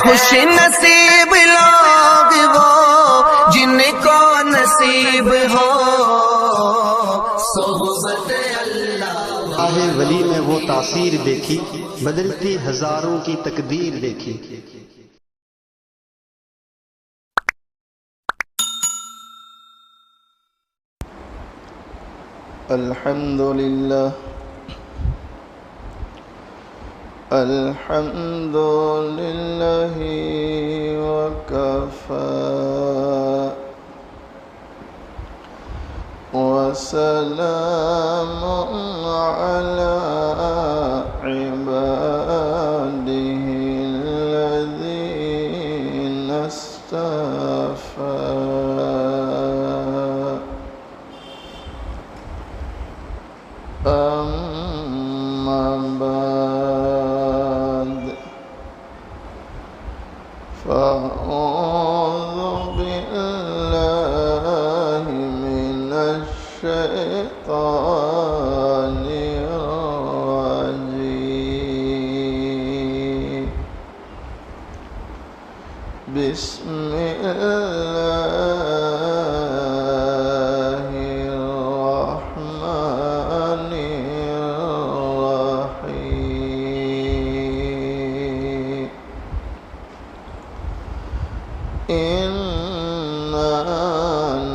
خوش نصیب لوگ وہ جن کو نصیب ہو صحبت اللہ۔ راہ ولی میں وہ تاثیر دیکھی، بدلتی ہزاروں کی تقدیر دیکھی۔ الحمدللہ الحمدللہ وکفى وسلام على عباده الذين اصطفى۔ أما بعد فأعوذ بالله من الشيطان الرجيم۔ بسم الله الرحمن الرحيم۔ إنا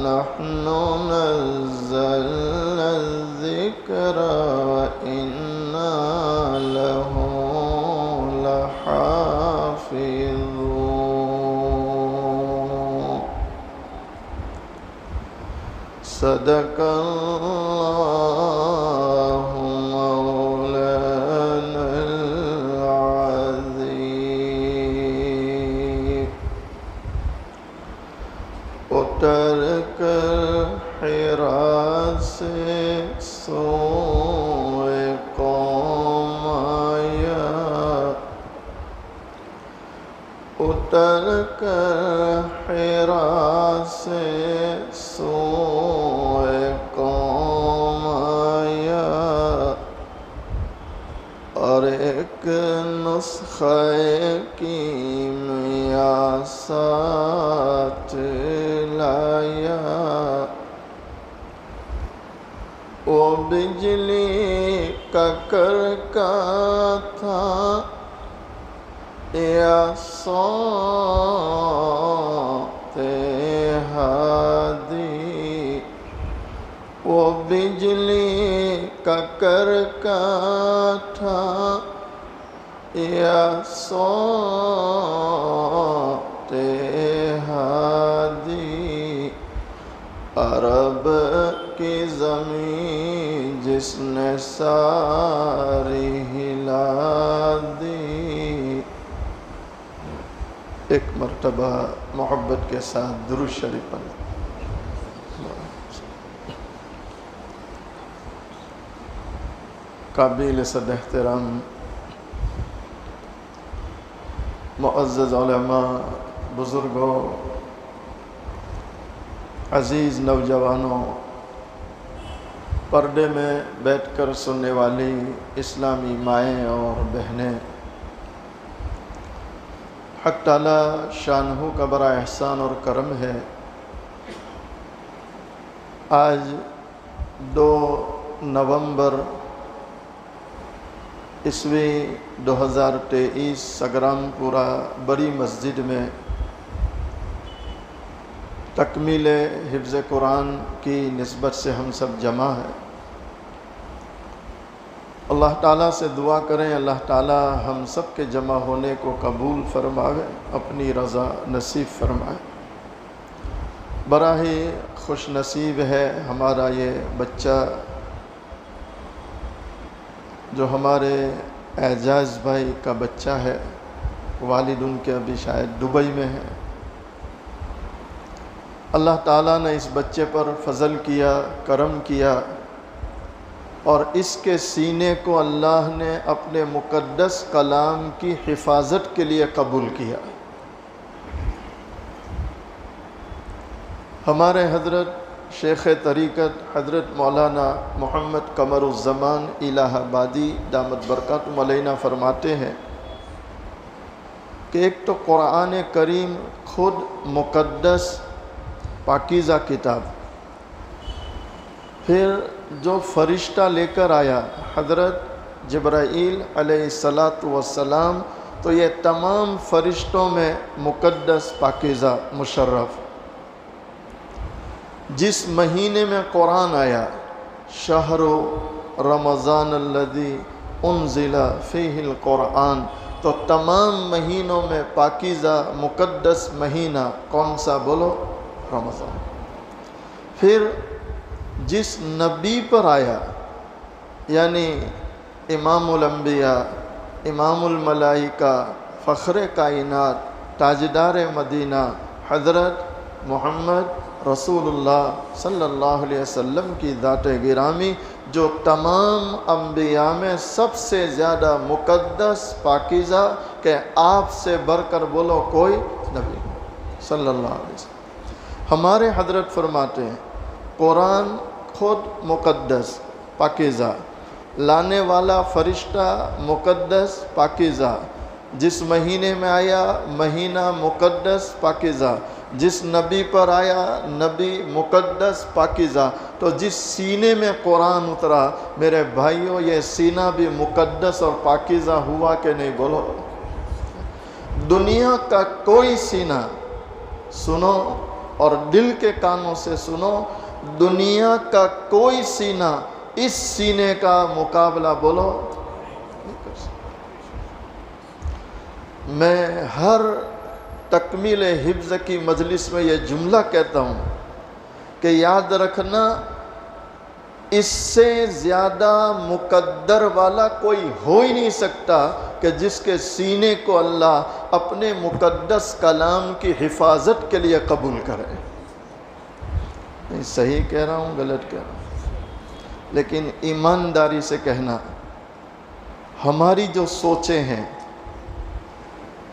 نحن نزلنا الذكر وإنا له لحافظون۔ صدق اللہ مولانا العظیم۔ اتر کر حرا سے سوئے قوم آیا، اتر کر حرا سے سوئے قوم آیا، اور ایک نسخہ کیمیا ساتھ لایا۔ وہ بجلی کا کرکا تھا یا صوت ہادی، وہ بجلی کا کرکا تھا یا صوت ہادی، عرب کی زمین جس نے ساری ہلا دی۔ ایک مرتبہ محبت کے ساتھ درود شریف پڑھیں۔ قابل صد احترام معزز علماء، بزرگوں، عزیز نوجوانوں، پردے میں بیٹھ کر سننے والی اسلامی مائیں اور بہنیں، حق تعالی شانہ کا بڑا احسان اور کرم ہے، آج 2 نومبر عیسوی 2023 سگرام پورہ بڑی مسجد میں تکمیل حفظ قرآن کی نسبت سے ہم سب جمع ہیں۔ اللہ تعالیٰ سے دعا کریں اللہ تعالیٰ ہم سب کے جمع ہونے کو قبول فرمائے، اپنی رضا نصیب فرمائے۔ بڑا ہی خوش نصیب ہے ہمارا یہ بچہ جو ہمارے اعجاز بھائی کا بچہ ہے، والد ان کے ابھی شاید دبئی میں ہیں۔ اللہ تعالیٰ نے اس بچے پر فضل کیا، کرم کیا، اور اس کے سینے کو اللہ نے اپنے مقدس کلام کی حفاظت کے لیے قبول کیا۔ ہمارے حضرت شیخ طریقت حضرت مولانا محمد قمر الزمان الہ آبادی دامت برکاتہم علینا فرماتے ہیں کہ ایک تو قرآن کریم خود مقدس پاکیزہ کتاب، پھر جو فرشتہ لے کر آیا حضرت جبرائیل علیہ السلام، تو یہ تمام فرشتوں میں مقدس پاکیزہ مشرف۔ جس مہینے میں قرآن آیا، شہر رمضان الذی انزل فیہ القرآن، تو تمام مہینوں میں پاکیزہ مقدس مہینہ کون سا بولو؟ رمضان۔ پھر جس نبی پر آیا، یعنی امام الانبیاء، امام الملائکہ، فخر کائنات، تاجدار مدینہ، حضرت محمد رسول اللہ صلی اللہ علیہ وسلم کی ذات گرامی، جو تمام انبیاء میں سب سے زیادہ مقدس پاکیزہ، کہ آپ سے بڑھ کر بولو کوئی نبی صلی اللہ علیہ وسلم۔ ہمارے حضرت فرماتے ہیں قرآن خود مقدس پاکیزہ، لانے والا فرشتہ مقدس پاکیزہ، جس مہینے میں آیا مہینہ مقدس پاکیزہ، جس نبی پر آیا نبی مقدس پاکیزہ۔ تو جس سینے میں قرآن اترا میرے بھائیوں، یہ سینہ بھی مقدس اور پاکیزہ ہوا کہ نہیں؟ بولو۔ دنیا کا کوئی سینہ سنو اور دل کے کانوں سے سنو، دنیا کا کوئی سینہ اس سینے کا مقابلہ بولو نہیں کر سکتا۔ میں ہر تکمیل حفظ کی مجلس میں یہ جملہ کہتا ہوں کہ یاد رکھنا، اس سے زیادہ مقدر والا کوئی ہو ہی نہیں سکتا کہ جس کے سینے کو اللہ اپنے مقدس کلام کی حفاظت کے لیے قبول کرے۔ نہیں صحیح کہہ رہا ہوں غلط کہہ رہا ہوں؟ لیکن ایمانداری سے کہنا، ہماری جو سوچیں ہیں،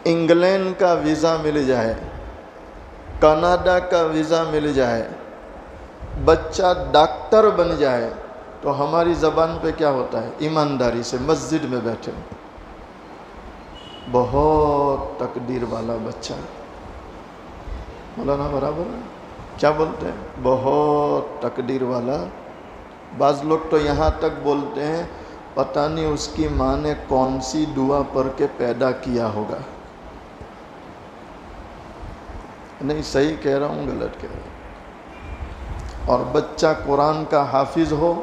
انگلینڈ کا ویزا مل جائے، کینیڈا کا ویزا مل جائے، بچہ ڈاکٹر بن جائے، تو ہماری زبان پہ کیا ہوتا ہے؟ ایمانداری سے مسجد میں بیٹھے بہت تقدیر والا بچہ، مولانا برابر ہے؟ کیا بولتے ہیں؟ بہت تقدیر والا۔ بعض لوگ تو یہاں تک بولتے ہیں پتہ نہیں اس کی ماں نے کون سی دعا پڑھ کے پیدا کیا ہوگا۔ نہیں صحیح کہہ رہا ہوں غلط کہہ رہا ہوں؟ اور بچہ قرآن کا حافظ ہو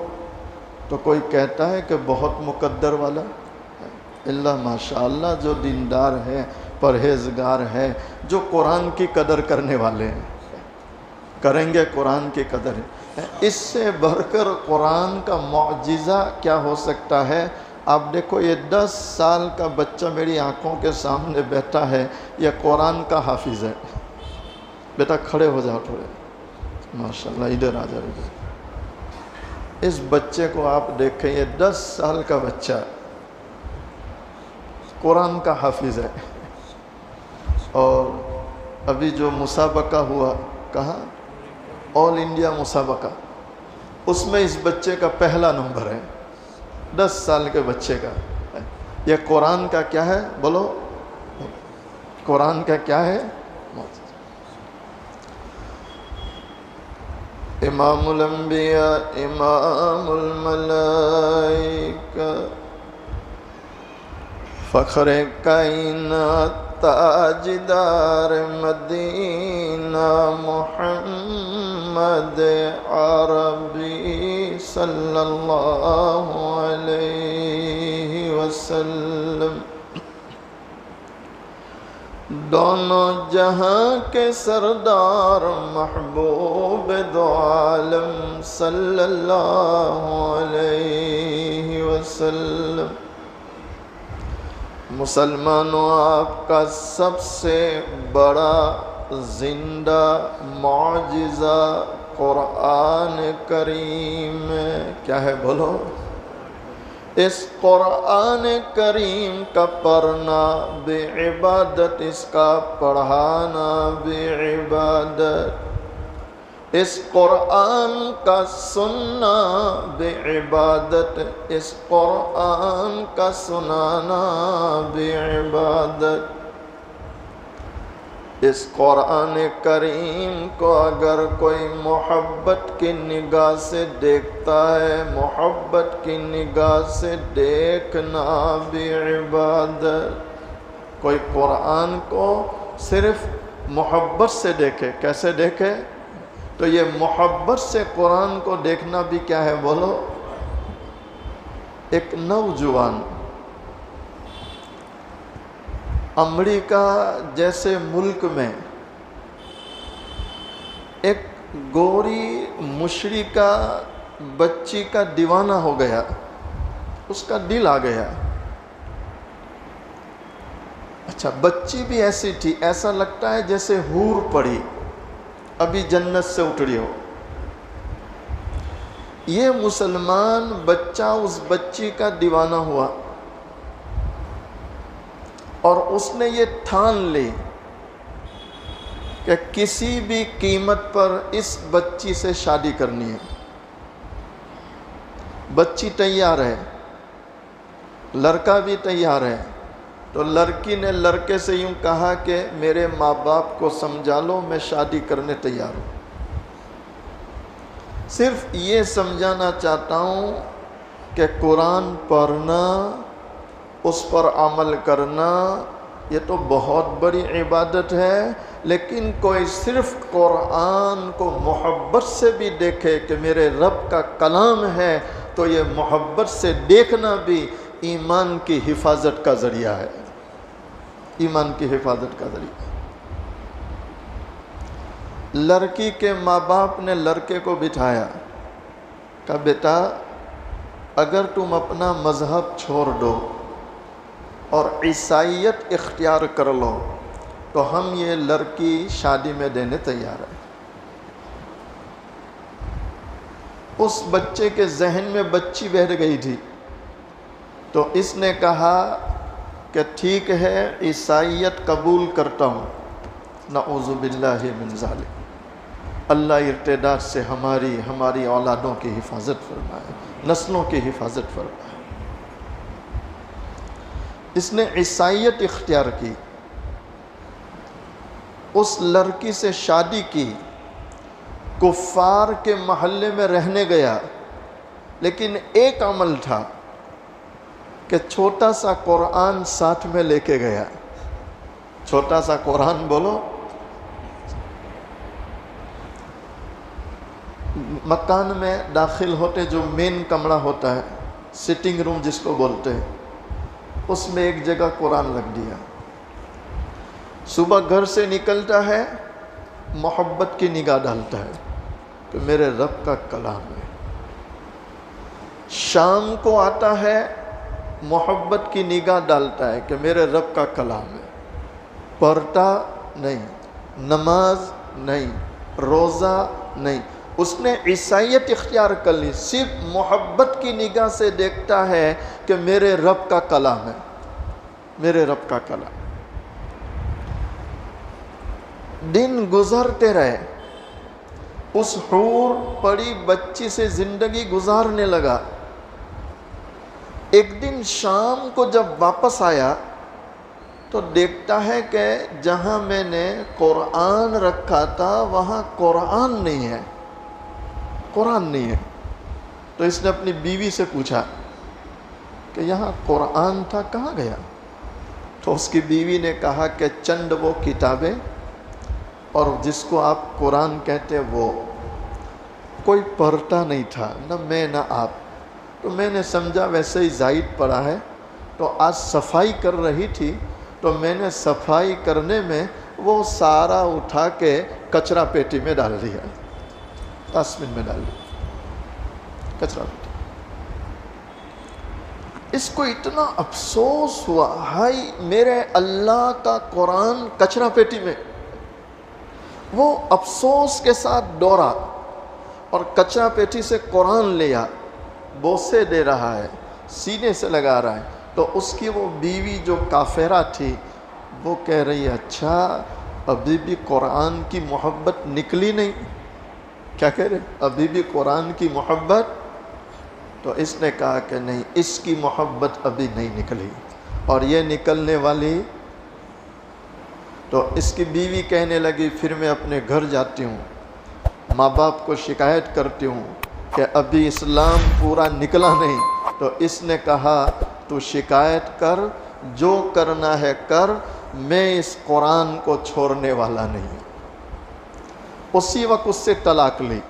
تو کوئی کہتا ہے کہ بہت مقدر والا، اللہ ماشاءاللہ جو دیندار ہے، پرہیزگار ہے، جو قرآن کی قدر کرنے والے ہیں، کریں گے قرآن کی قدر۔ اس سے بڑھ کر قرآن کا معجزہ کیا ہو سکتا ہے؟ آپ دیکھو، یہ 10 سال کا بچہ میری آنکھوں کے سامنے بیٹھا ہے، یہ قرآن کا حافظ ہے۔ بیٹا کھڑے ہو جاؤ تھوڑے، ماشاءاللہ ادھر آ جاؤ ادھر۔ اس بچے کو آپ دیکھیں، یہ 10 سال کا بچہ قرآن کا حافظ ہے۔ اور ابھی جو مسابقہ ہوا، کہاں؟ آل انڈیا مسابقہ، اس میں اس بچے کا پہلا نمبر ہے، 10 سال کے بچے کا۔ یہ قرآن کا کیا ہے؟ بولو، قرآن کا کیا ہے؟ امام الانبیاء، امام الملائکہ، فخر کائنات، تاجدار مدینہ، محمد عربی صلی اللہ علیہ وسلم، دونوں جہاں کے سردار، محبوب دو عالم صلی اللہ علیہ وسلم۔ مسلمانوں، آپ کا سب سے بڑا زندہ معجزہ قرآن کریم ہے۔ کیا ہے؟ بولو۔ اس قرآن کریم کا پڑھنا بے عبادت، اس کا پڑھانا بے عبادت، اس قرآن کا سننا بے عبادت، اس قرآن کا سنانا بے عبادت۔ اس قرآن کریم کو اگر کوئی محبت کی نگاہ سے دیکھتا ہے، محبت کی نگاہ سے دیکھنا بھی عبادت۔ کوئی قرآن کو صرف محبت سے دیکھے، کیسے دیکھے؟ تو یہ محبت سے قرآن کو دیکھنا بھی کیا ہے بولو؟ ایک نوجوان امریکہ جیسے ملک میں ایک گوری مشرکہ بچی کا دیوانہ ہو گیا، اس کا دل آ گیا۔ اچھا، بچی بھی ایسی تھی، ایسا لگتا ہے جیسے حور پڑی ابھی جنت سے اٹھ رہی ہو۔ یہ مسلمان بچہ اس بچی کا دیوانہ ہوا اور اس نے یہ ٹھان لی کہ کسی بھی قیمت پر اس بچی سے شادی کرنی ہے۔ بچی تیار ہے، لڑکا بھی تیار ہے، تو لڑکی نے لڑکے سے یوں کہا کہ میرے ماں باپ کو سمجھا لو، میں شادی کرنے تیار ہوں۔ صرف یہ سمجھانا چاہتا ہوں کہ قرآن پڑھنا، اس پر عمل کرنا، یہ تو بہت بڑی عبادت ہے، لیکن کوئی صرف قرآن کو محبت سے بھی دیکھے کہ میرے رب کا کلام ہے، تو یہ محبت سے دیکھنا بھی ایمان کی حفاظت کا ذریعہ ہے، ایمان کی حفاظت کا ذریعہ ہے۔ لڑکی کے ماں باپ نے لڑکے کو بٹھایا، کہا بیٹا اگر تم اپنا مذہب چھوڑ دو اور عیسائیت اختیار کر لو تو ہم یہ لڑکی شادی میں دینے تیار ہیں۔ اس بچے کے ذہن میں بچی بیٹھ گئی تھی، تو اس نے کہا کہ ٹھیک ہے عیسائیت قبول کرتا ہوں۔ نعوذ باللہ من ذالک، اللہ ارتداد سے ہماری اولادوں کی حفاظت فرمائے، نسلوں کی حفاظت فرمائے۔ اس نے عیسائیت اختیار کی، اس لڑکی سے شادی کی، کفار کے محلے میں رہنے گیا، لیکن ایک عمل تھا کہ چھوٹا سا قرآن ساتھ میں لے کے گیا۔ چھوٹا سا قرآن بولو۔ مکان میں داخل ہوتے جو مین کمرہ ہوتا ہے، سٹنگ روم جس کو بولتے ہیں، اس میں ایک جگہ قرآن رکھ دیا۔ صبح گھر سے نکلتا ہے، محبت کی نگاہ ڈالتا ہے کہ میرے رب کا کلام ہے۔ شام کو آتا ہے، محبت کی نگاہ ڈالتا ہے کہ میرے رب کا کلام ہے۔ پڑھتا نہیں، نماز نہیں، روزہ نہیں، اس نے عیسائیت اختیار کر لی، صرف محبت کی نگاہ سے دیکھتا ہے کہ میرے رب کا کلام ہے، میرے رب کا کلام۔ دن گزرتے رہے، اس حور پڑی بچی سے زندگی گزارنے لگا۔ ایک دن شام کو جب واپس آیا تو دیکھتا ہے کہ جہاں میں نے قرآن رکھا تھا وہاں قرآن نہیں ہے، قرآن نہیں ہے۔ تو اس نے اپنی بیوی سے پوچھا کہ یہاں قرآن تھا، کہاں گیا؟ تو اس کی بیوی نے کہا کہ چند وہ کتابیں اور جس کو آپ قرآن کہتے وہ کوئی پڑھتا نہیں تھا، نہ میں نہ آپ۔ تو میں نے سمجھا ویسے ہی زائد پڑا ہے، تو آج صفائی کر رہی تھی تو میں نے صفائی کرنے میں وہ سارا اٹھا کے کچرا پیٹی میں ڈال دیا، ڈسٹ بن میں ڈال دیا، کچرا پیٹی۔ اس کو اتنا افسوس ہوا، ہائی میرے اللہ کا قرآن کچرا پیٹی میں۔ وہ افسوس کے ساتھ دوڑا اور کچرا پیٹی سے قرآن لیا، بوسے دے رہا ہے، سینے سے لگا رہا ہے۔ تو اس کی وہ بیوی جو کافرہ تھی وہ کہہ رہی ہے اچھا ابھی بھی قرآن کی محبت نکلی نہیں؟ کیا کہہ رہے؟ ابھی بھی قرآن کی محبت؟ تو اس نے کہا کہ نہیں، اس کی محبت ابھی نہیں نکلی، اور یہ نکلنے والی تو اس کی بیوی کہنے لگی پھر میں اپنے گھر جاتی ہوں، ماں باپ کو شکایت کرتی ہوں کہ ابھی اسلام پورا نکلا نہیں۔ تو اس نے کہا تو شکایت کر، جو کرنا ہے کر، میں اس قرآن کو چھوڑنے والا نہیں۔ اسی وقت اس سے طلاق لی۔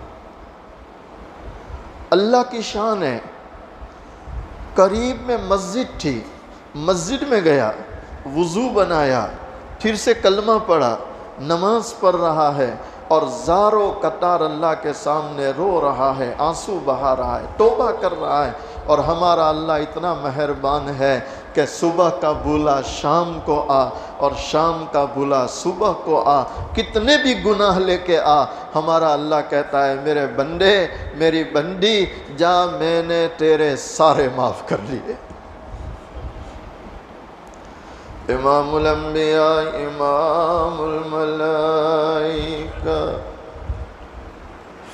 اللہ کی شان ہے، قریب میں مسجد تھی، مسجد میں گیا، وضو بنایا، پھر سے کلمہ پڑھا، نماز پڑھ رہا ہے اور زاروں قطار اللہ کے سامنے رو رہا ہے، آنسو بہا رہا ہے، توبہ کر رہا ہے۔ اور ہمارا اللہ اتنا مہربان ہے کہ صبح کا بولا شام کو آ اور شام کا بولا صبح کو آ، کتنے بھی گناہ لے کے آ، ہمارا اللہ کہتا ہے میرے بندے، میری بندی، جا، میں نے تیرے سارے معاف کر لیے۔ امام الانبیاء، امام الملائکہ،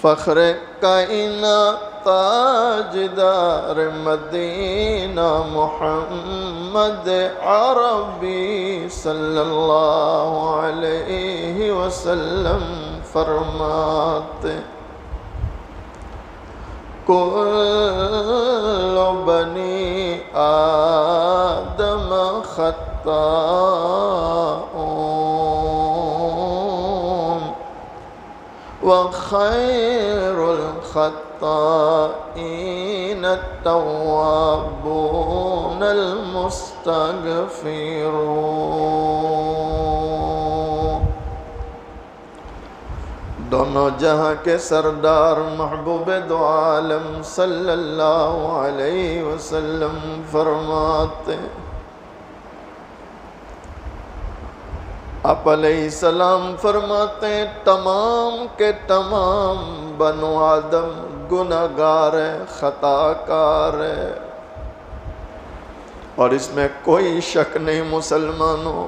فخر کائنات، تاجدار مدینہ، محمد عربی صلی اللہ علیہ وسلم فرماتے کل بنی آدم خطاؤن وخیر الخطائین التوابون المستغفرون۔ دونوں جہاں کے سردار محبوب دو عالم صلی اللہ علیہ وسلم فرماتے، آپ علیہ السلام فرماتے ہیں تمام کے تمام بنو آدم گناہگار ہے، خطا کار ہے، اور اس میں کوئی شک نہیں مسلمانوں،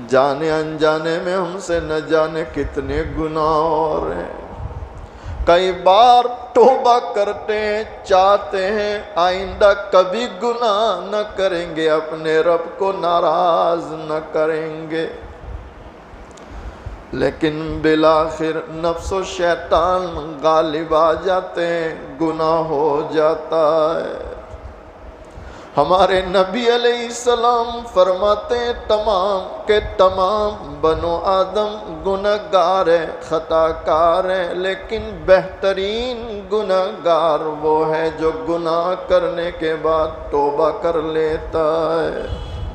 جانے انجانے میں ہم سے نہ جانے کتنے گناہ اور ہیں۔ کئی بار توبہ کرتے ہیں، چاہتے ہیں آئندہ کبھی گناہ نہ کریں گے، اپنے رب کو ناراض نہ کریں گے، لیکن بالآخر نفس و شیطان غالب آ جاتے ہیں، گناہ ہو جاتا ہے۔ ہمارے نبی علیہ السلام فرماتے ہیں تمام کے تمام بنو آدم گناہگار ہے، خطا کار ہے، لیکن بہترین گناہگار وہ ہے جو گناہ کرنے کے بعد توبہ کر لیتا ہے۔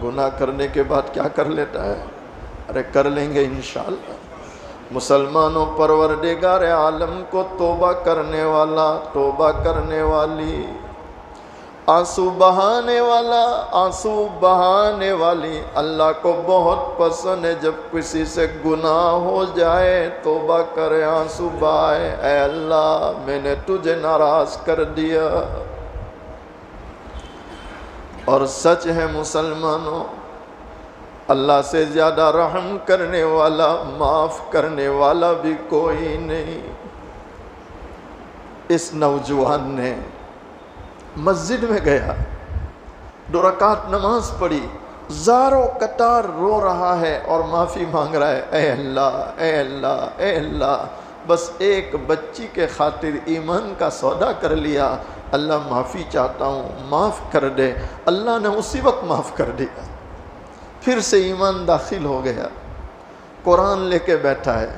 گناہ کرنے کے بعد کیا کر لیتا ہے؟ ارے کر لیں گے انشاءاللہ۔ مسلمانوں، پروردگار عالم کو توبہ کرنے والا، توبہ کرنے والی، آنسو بہانے والا، آنسو بہانے والی اللہ کو بہت پسند ہے۔ جب کسی سے گناہ ہو جائے توبہ کرے، آنسو بہائے، اے اللہ میں نے تجھے ناراض کر دیا۔ اور سچ ہے مسلمانوں، اللہ سے زیادہ رحم کرنے والا، معاف کرنے والا بھی کوئی نہیں۔ اس نوجوان نے مسجد میں گیا، 2 رکعت نماز پڑھی، زاروں قطار رو رہا ہے اور معافی مانگ رہا ہے، اے اللہ، اے اللہ، اے اللہ، بس ایک بچی کے خاطر ایمان کا سودا کر لیا، اللہ معافی چاہتا ہوں، معاف کر دے۔ اللہ نے اسی وقت معاف کر دیا، پھر سے ایمان داخل ہو گیا، قرآن لے کے بیٹھا ہے۔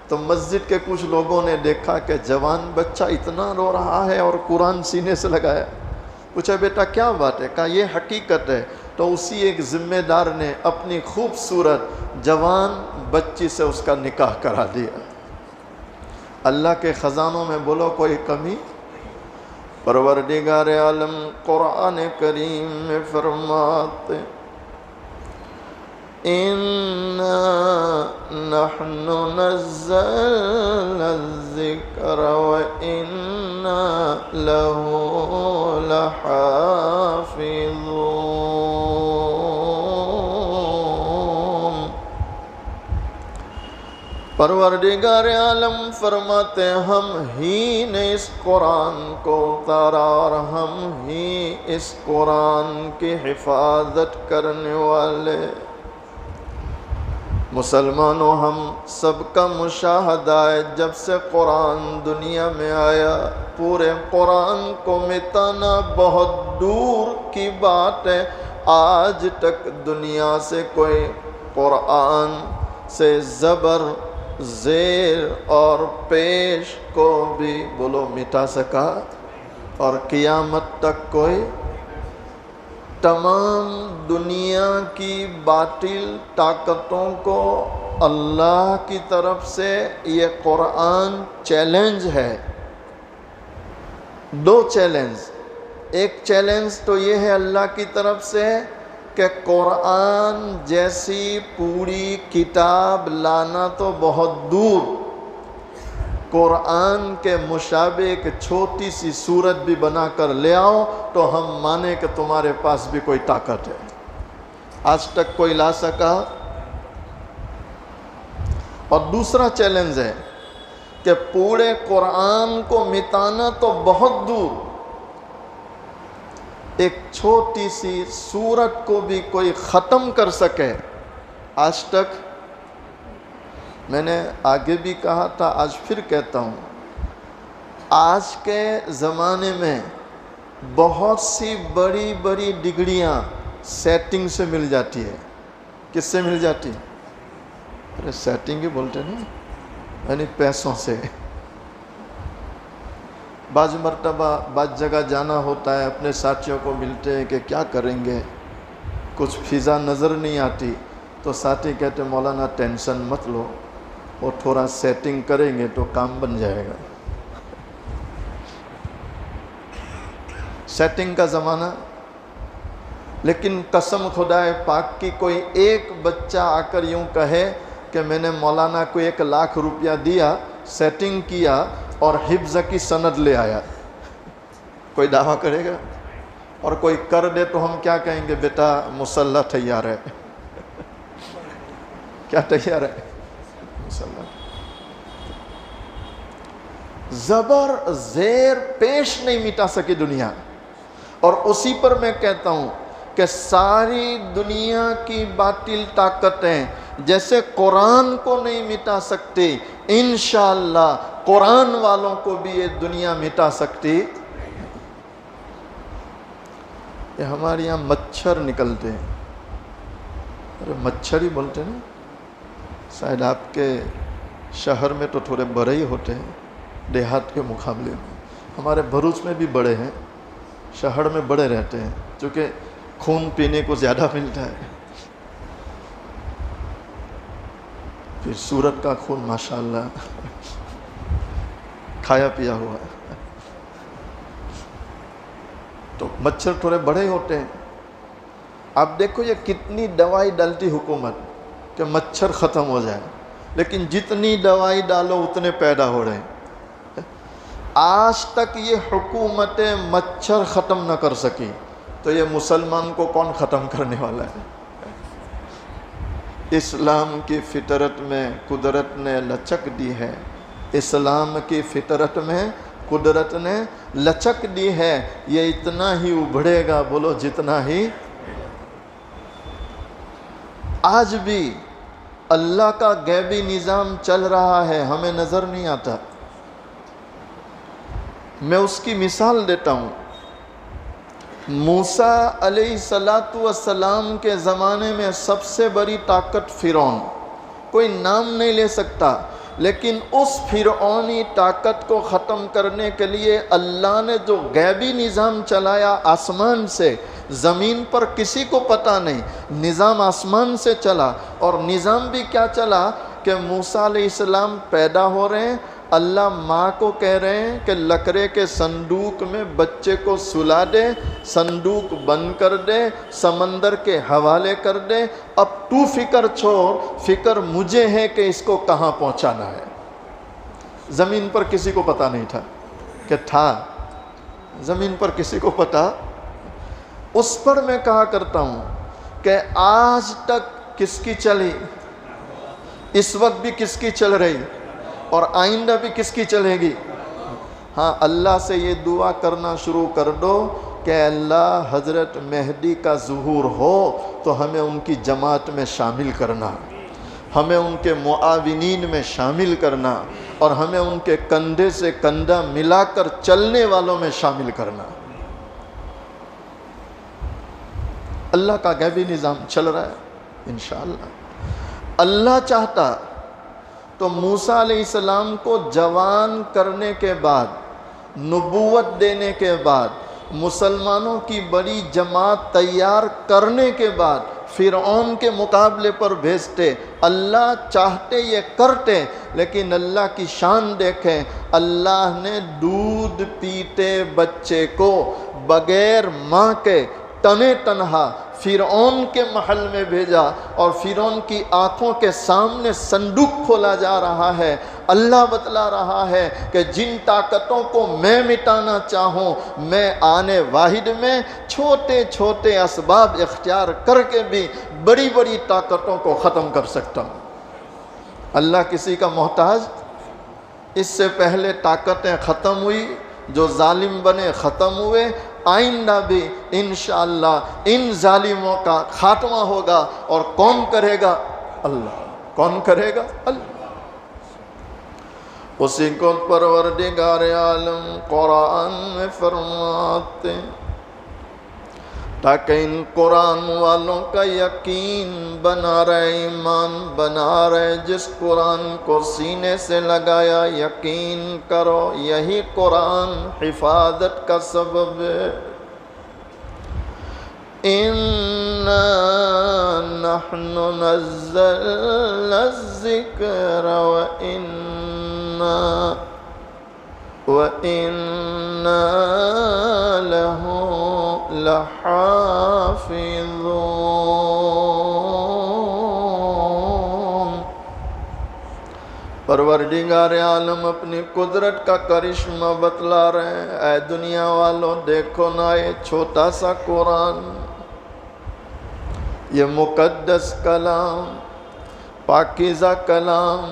تو مسجد کے کچھ لوگوں نے دیکھا کہ جوان بچہ اتنا رو رہا ہے اور قرآن سینے سے لگایا، پوچھا بیٹا کیا بات ہے؟ کہا یہ حقیقت ہے۔ تو اسی ایک ذمہ دار نے اپنی خوبصورت جوان بچی سے اس کا نکاح کرا دیا۔ اللہ کے خزانوں میں بولو کوئی کمی؟ پروردگار عالم قرآن کریم میں فرماتے اِنَّا نَحْنُ نَزَّلْنَا الذِّكْرَ وَإِنَّا لَهُ لَحَافِظُونَ۔ پروردگار عالم فرماتے ہیں ہم ہی نے اس قرآن کو اتارا اور ہم ہی اس قرآن کی حفاظت کرنے والے۔ مسلمانوں ہم سب کا مشاہدہ ہے، جب سے قرآن دنیا میں آیا پورے قرآن کو مٹانا بہت دور کی بات ہے۔ آج تک دنیا سے کوئی قرآن سے زبر، زیر اور پیش کو بھی بولو مٹا سکا، اور قیامت تک کوئی۔ تمام دنیا کی باطل طاقتوں کو اللہ کی طرف سے یہ قرآن چیلنج ہے۔ دو چیلنج، ایک چیلنج تو یہ ہے اللہ کی طرف سے کہ قرآن جیسی پوری کتاب لانا تو بہت دور، قرآن کے مشابہ ایک چھوٹی سی صورت بھی بنا کر لے آؤ تو ہم مانیں کہ تمہارے پاس بھی کوئی طاقت ہے۔ آج تک کوئی لا سکا؟ اور دوسرا چیلنج ہے کہ پورے قرآن کو مٹانا تو بہت دور، ایک چھوٹی سی سورت کو بھی کوئی ختم کر سکے۔ آج تک میں نے آگے بھی کہا تھا، آج پھر کہتا ہوں، آج کے زمانے میں بہت سی بڑی بڑی ڈگریاں سیٹنگ سے مل جاتی ہے۔ کس سے مل جاتی؟ ارے سیٹنگ ہی بولتے نا، یعنی پیسوں سے۔ بعض مرتبہ بعض جگہ جانا ہوتا ہے، اپنے ساتھیوں کو ملتے ہیں کہ کیا کریں گے، کچھ فضا نظر نہیں آتی، تو ساتھی کہتے مولانا ٹینشن مت لو، وہ تھوڑا سیٹنگ کریں گے تو کام بن جائے گا۔ سیٹنگ کا زمانہ، لیکن قسم خدائے پاک کی کوئی ایک بچہ آ کر یوں کہے کہ میں نے مولانا کو 1,00,000 روپیہ دیا، سیٹنگ کیا اور حفظ کی سند لے آیا، کوئی دعویٰ کرے گا؟ اور کوئی کر دے تو ہم کیا کہیں گے؟ بیٹا مسلح تیار ہے۔ کیا تیار ہے؟ مسلح۔ زبر زیر پیش نہیں مٹا سکی دنیا، اور اسی پر میں کہتا ہوں کہ ساری دنیا کی باطل طاقتیں جیسے قرآن کو نہیں مٹا سکتی، انشاءاللہ قرآن والوں کو بھی یہ دنیا مٹا سکتی۔ یہ ہمارے یہاں مچھر نکلتے ہیں، ارے مچھر ہی بولتے ہیں نا، شاید آپ کے شہر میں تو تھوڑے بڑے ہی ہوتے ہیں دیہات کے مقابلے میں، ہمارے بھروچ میں بھی بڑے ہیں، شہر میں بڑے رہتے ہیں، چونکہ خون پینے کو زیادہ ملتا ہے، پھر سورت کا خون ماشاءاللہ کھایا پیا ہوا ہے، تو مچھر تھوڑے بڑے ہوتے ہیں۔ آپ دیکھو یہ کتنی دوائی ڈالتی حکومت کہ مچھر ختم ہو جائے، لیکن جتنی دوائی ڈالو اتنے پیدا ہو رہے ہیں۔ آج تک یہ حکومتیں مچھر ختم نہ کر سکی، تو یہ مسلمان کو کون ختم کرنے والا ہے؟ اسلام کی فطرت میں قدرت نے لچک دی ہے، اسلام کی فطرت میں قدرت نے لچک دی ہے، یہ اتنا ہی ابھرے گا، بولو جتنا ہی۔ آج بھی اللہ کا غیبی نظام چل رہا ہے، ہمیں نظر نہیں آتا۔ میں اس کی مثال دیتا ہوں، موسیٰ علیہ السلام کے زمانے میں سب سے بڑی طاقت فرعون، کوئی نام نہیں لے سکتا، لیکن اس فرعونی طاقت کو ختم کرنے کے لیے اللہ نے جو غیبی نظام چلایا آسمان سے، زمین پر کسی کو پتہ نہیں، نظام آسمان سے چلا، اور نظام بھی کیا چلا کہ موسیٰ علیہ السلام پیدا ہو رہے ہیں، اللہ ماں کو کہہ رہے ہیں کہ لکڑے کے صندوق میں بچے کو سلا دے، صندوق بند کر دے، سمندر کے حوالے کر دے، اب تو فکر چھوڑ، فکر مجھے ہے کہ اس کو کہاں پہنچانا ہے۔ زمین پر کسی کو پتہ نہیں تھا کہ تھا، زمین پر کسی کو پتہ۔ اس پر میں کہا کرتا ہوں کہ آج تک کس کی چلی، اس وقت بھی کس کی چل رہی، اور آئندہ بھی کس کی چلے گی؟ ہاں، اللہ سے یہ دعا کرنا شروع کر دو کہ اللہ حضرت مہدی کا ظہور ہو تو ہمیں ان کی جماعت میں شامل کرنا، ہمیں ان کے معاونین میں شامل کرنا اور ہمیں ان کے کندھے سے کندھا ملا کر چلنے والوں میں شامل کرنا۔ اللہ کا غیبی نظام چل رہا ہے انشاءاللہ۔ اللہ چاہتا تو موسیٰ علیہ السلام کو جوان کرنے کے بعد، نبوت دینے کے بعد، مسلمانوں کی بڑی جماعت تیار کرنے کے بعد فرعون کے مقابلے پر بھیجتے۔ اللہ چاہتے یہ کرتے، لیکن اللہ کی شان دیکھیں، اللہ نے دودھ پیتے بچے کو بغیر ماں کے تنے تنہا فرعون کے محل میں بھیجا، اور فرعون کی آنکھوں کے سامنے صندوق کھولا جا رہا ہے۔ اللہ بتلا رہا ہے کہ جن طاقتوں کو میں مٹانا چاہوں، میں آنے واحد میں چھوٹے چھوٹے اسباب اختیار کر کے بھی بڑی بڑی طاقتوں کو ختم کر سکتا ہوں۔ اللہ کسی کا محتاج؟ اس سے پہلے طاقتیں ختم ہوئی، جو ظالم بنے ختم ہوئے، آئندہ بھی انشاءاللہ ان ظالموں کا خاتمہ ہوگا، اور کون کرے گا؟ اللہ۔ کون کرے گا؟ اللہ۔ اسی کو پروردگار عالم قرآن میں فرماتے ہیں تاکہ ان قرآن والوں کا یقین بنا رہے، ایمان بنا رہے۔ جس قرآن کو سینے سے لگایا، یقین کرو یہی قرآن حفاظت کا سبب ہے۔ اِنَّا نَحْنُ نَزَّلْنَا الذِّكْرَ وَإِنَّا لَهُ لَحَافِظُونَ۔ پروردگار عالم اپنی قدرت کا کرشمہ بتلا رہے ہیں۔ اے دنیا والوں، دیکھو نا یہ چھوٹا سا قرآن، یہ مقدس کلام، پاکیزہ کلام،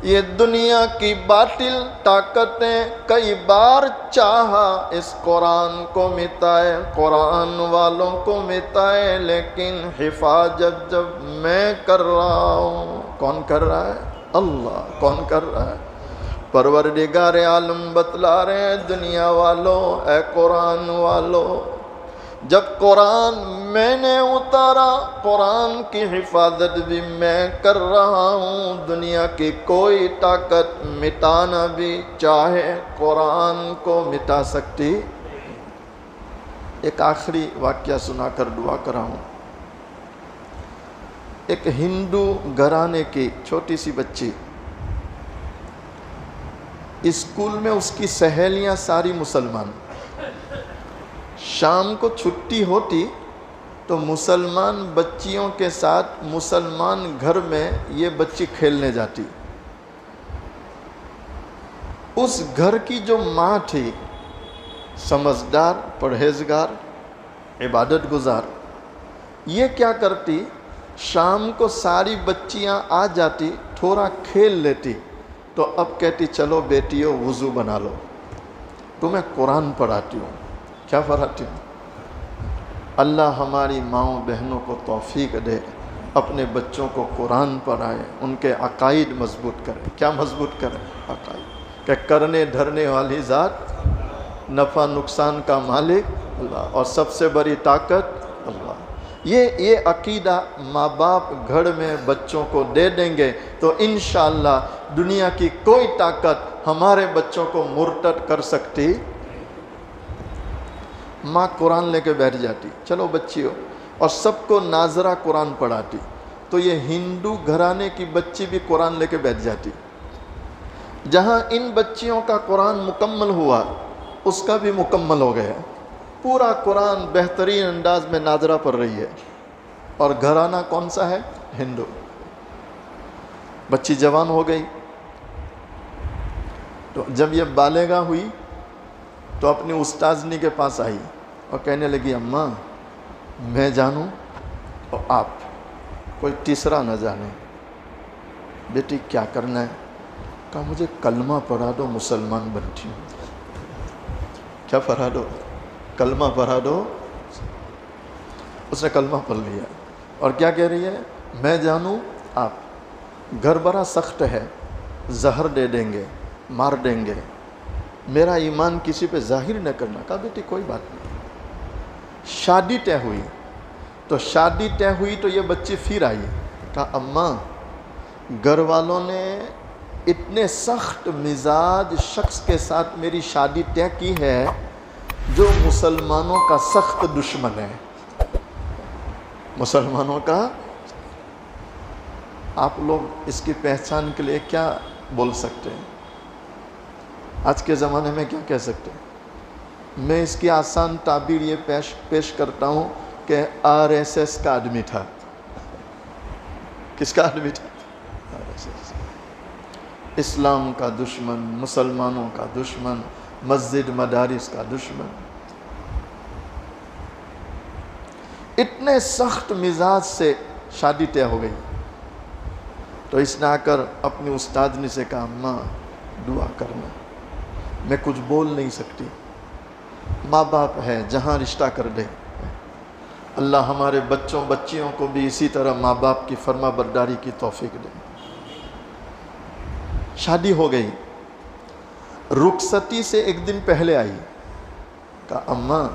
یہ دنیا کی باطل طاقتیں کئی بار چاہا اس قرآن کو مٹائے، قرآن والوں کو مٹائے، لیکن حفاظت جب میں کر رہا ہوں۔ کون کر رہا ہے؟ اللہ۔ کون کر رہا ہے؟ پروردگار عالم بتلا رہے ہیں دنیا والوں، اے قرآن والوں، جب قرآن میں نے اتارا، قرآن کی حفاظت بھی میں کر رہا ہوں۔ دنیا کی کوئی طاقت مٹانا بھی چاہے قرآن کو مٹا سکتی۔ ایک آخری واقعہ سنا کر دعا کرا ہوں۔ ایک ہندو گھرانے کی چھوٹی سی بچی، اسکول میں اس کی سہیلیاں ساری مسلمان، شام کو چھٹی ہوتی تو مسلمان بچیوں کے ساتھ مسلمان گھر میں یہ بچی کھیلنے جاتی۔ اس گھر کی جو ماں تھی، سمجھدار، پرہیزگار، عبادت گزار، یہ کیا کرتی؟ شام کو ساری بچیاں آ جاتی، تھوڑا کھیل لیتی، تو اب کہتی چلو بیٹیوں وضو بنا لو، تمہیں قرآن پڑھاتی ہوں۔ کیا پڑھاتی ہوں؟ اللہ ہماری ماؤں بہنوں کو توفیق دے، اپنے بچوں کو قرآن پڑھائے، ان کے عقائد مضبوط کرے۔ کیا مضبوط کرے؟ عقائد، کہ کرنے دھرنے والی ذات، نفع نقصان کا مالک اللہ، اور سب سے بڑی طاقت اللہ۔ یہ عقیدہ ماں باپ گھر میں بچوں کو دے دیں گے تو انشاءاللہ دنیا کی کوئی طاقت ہمارے بچوں کو مرتد کر سکتی۔ ماں قرآن لے کے بیٹھ جاتی، چلو بچیوں، اور سب کو ناظرہ قرآن پڑھاتی، تو یہ ہندو گھرانے کی بچی بھی قرآن لے کے بیٹھ جاتی۔ جہاں ان بچیوں کا قرآن مکمل ہوا، اس کا بھی مکمل ہو گیا، پورا قرآن بہترین انداز میں ناظرہ پڑھ رہی ہے، اور گھرانہ کون سا ہے؟ ہندو۔ بچی جوان ہو گئی، تو جب یہ بالغہ ہوئی تو اپنی استاذنی کے پاس آئی اور کہنے لگی اماں میں جانوں اور آپ، کوئی تیسرا نہ جانے۔ بیٹی کیا کرنا ہے؟ کہا مجھے کلمہ پڑھا دو، مسلمان بنتی ہوں۔ کیا پڑھا دو؟ کلمہ پڑھا دو۔ اس نے کلمہ پڑھ لیا، اور کیا کہہ رہی ہے؟ میں جانوں آپ۔ گھر بڑا سخت ہے، زہر دے دیں گے، مار دیں گے، میرا ایمان کسی پہ ظاہر نہ کرنا۔ کہا بیٹی کوئی بات نہیں۔ شادی طے ہوئی، تو شادی طے ہوئی تو یہ بچی پھر آئی، کہا اماں گھر والوں نے اتنے سخت مزاج شخص کے ساتھ میری شادی طے کی ہے جو مسلمانوں کا سخت دشمن ہے، مسلمانوں کا۔ آپ لوگ اس کی پہچان کے لیے کیا بول سکتے ہیں؟ آج کے زمانے میں کیا کہہ سکتے ہیں؟ میں اس کی آسان تعبیر یہ پیش کرتا ہوں کہ RSS کا آدمی تھا۔ کس کا آدمی تھا؟ RSS۔ اسلام کا دشمن، مسلمانوں کا دشمن، مسجد مدارس کا دشمن۔ اتنے سخت مزاج سے شادی طے ہو گئی، تو اس نے آ کر اپنی استادنی سے کہا اماں دعا کرنا، میں کچھ بول نہیں سکتی، ماں باپ ہے جہاں رشتہ کر دے، اللہ ہمارے بچوں بچیوں کو بھی اسی طرح ماں باپ کی فرما برداری کی توفیق دے۔ شادی ہو گئی، رخصتی سے ایک دن پہلے آئی، کہا اماں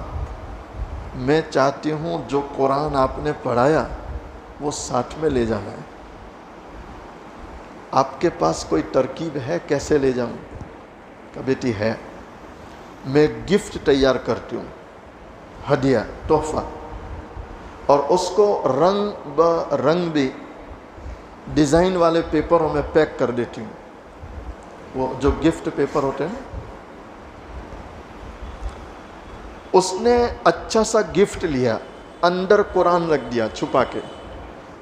میں چاہتی ہوں جو قرآن آپ نے پڑھایا وہ ساتھ میں لے جانا ہے، آپ کے پاس کوئی ترکیب ہے کیسے لے جاؤں؟ کہا بیٹی ہے، میں گفٹ تیار کرتی ہوں، ہدیہ تحفہ، اور اس کو رنگ برنگ بھی ڈیزائن والے پیپروں میں پیک کر دیتی ہوں، وہ جو گفٹ پیپر ہوتے ہیں۔ اس نے اچھا سا گفٹ لیا، اندر قرآن رکھ دیا چھپا کے،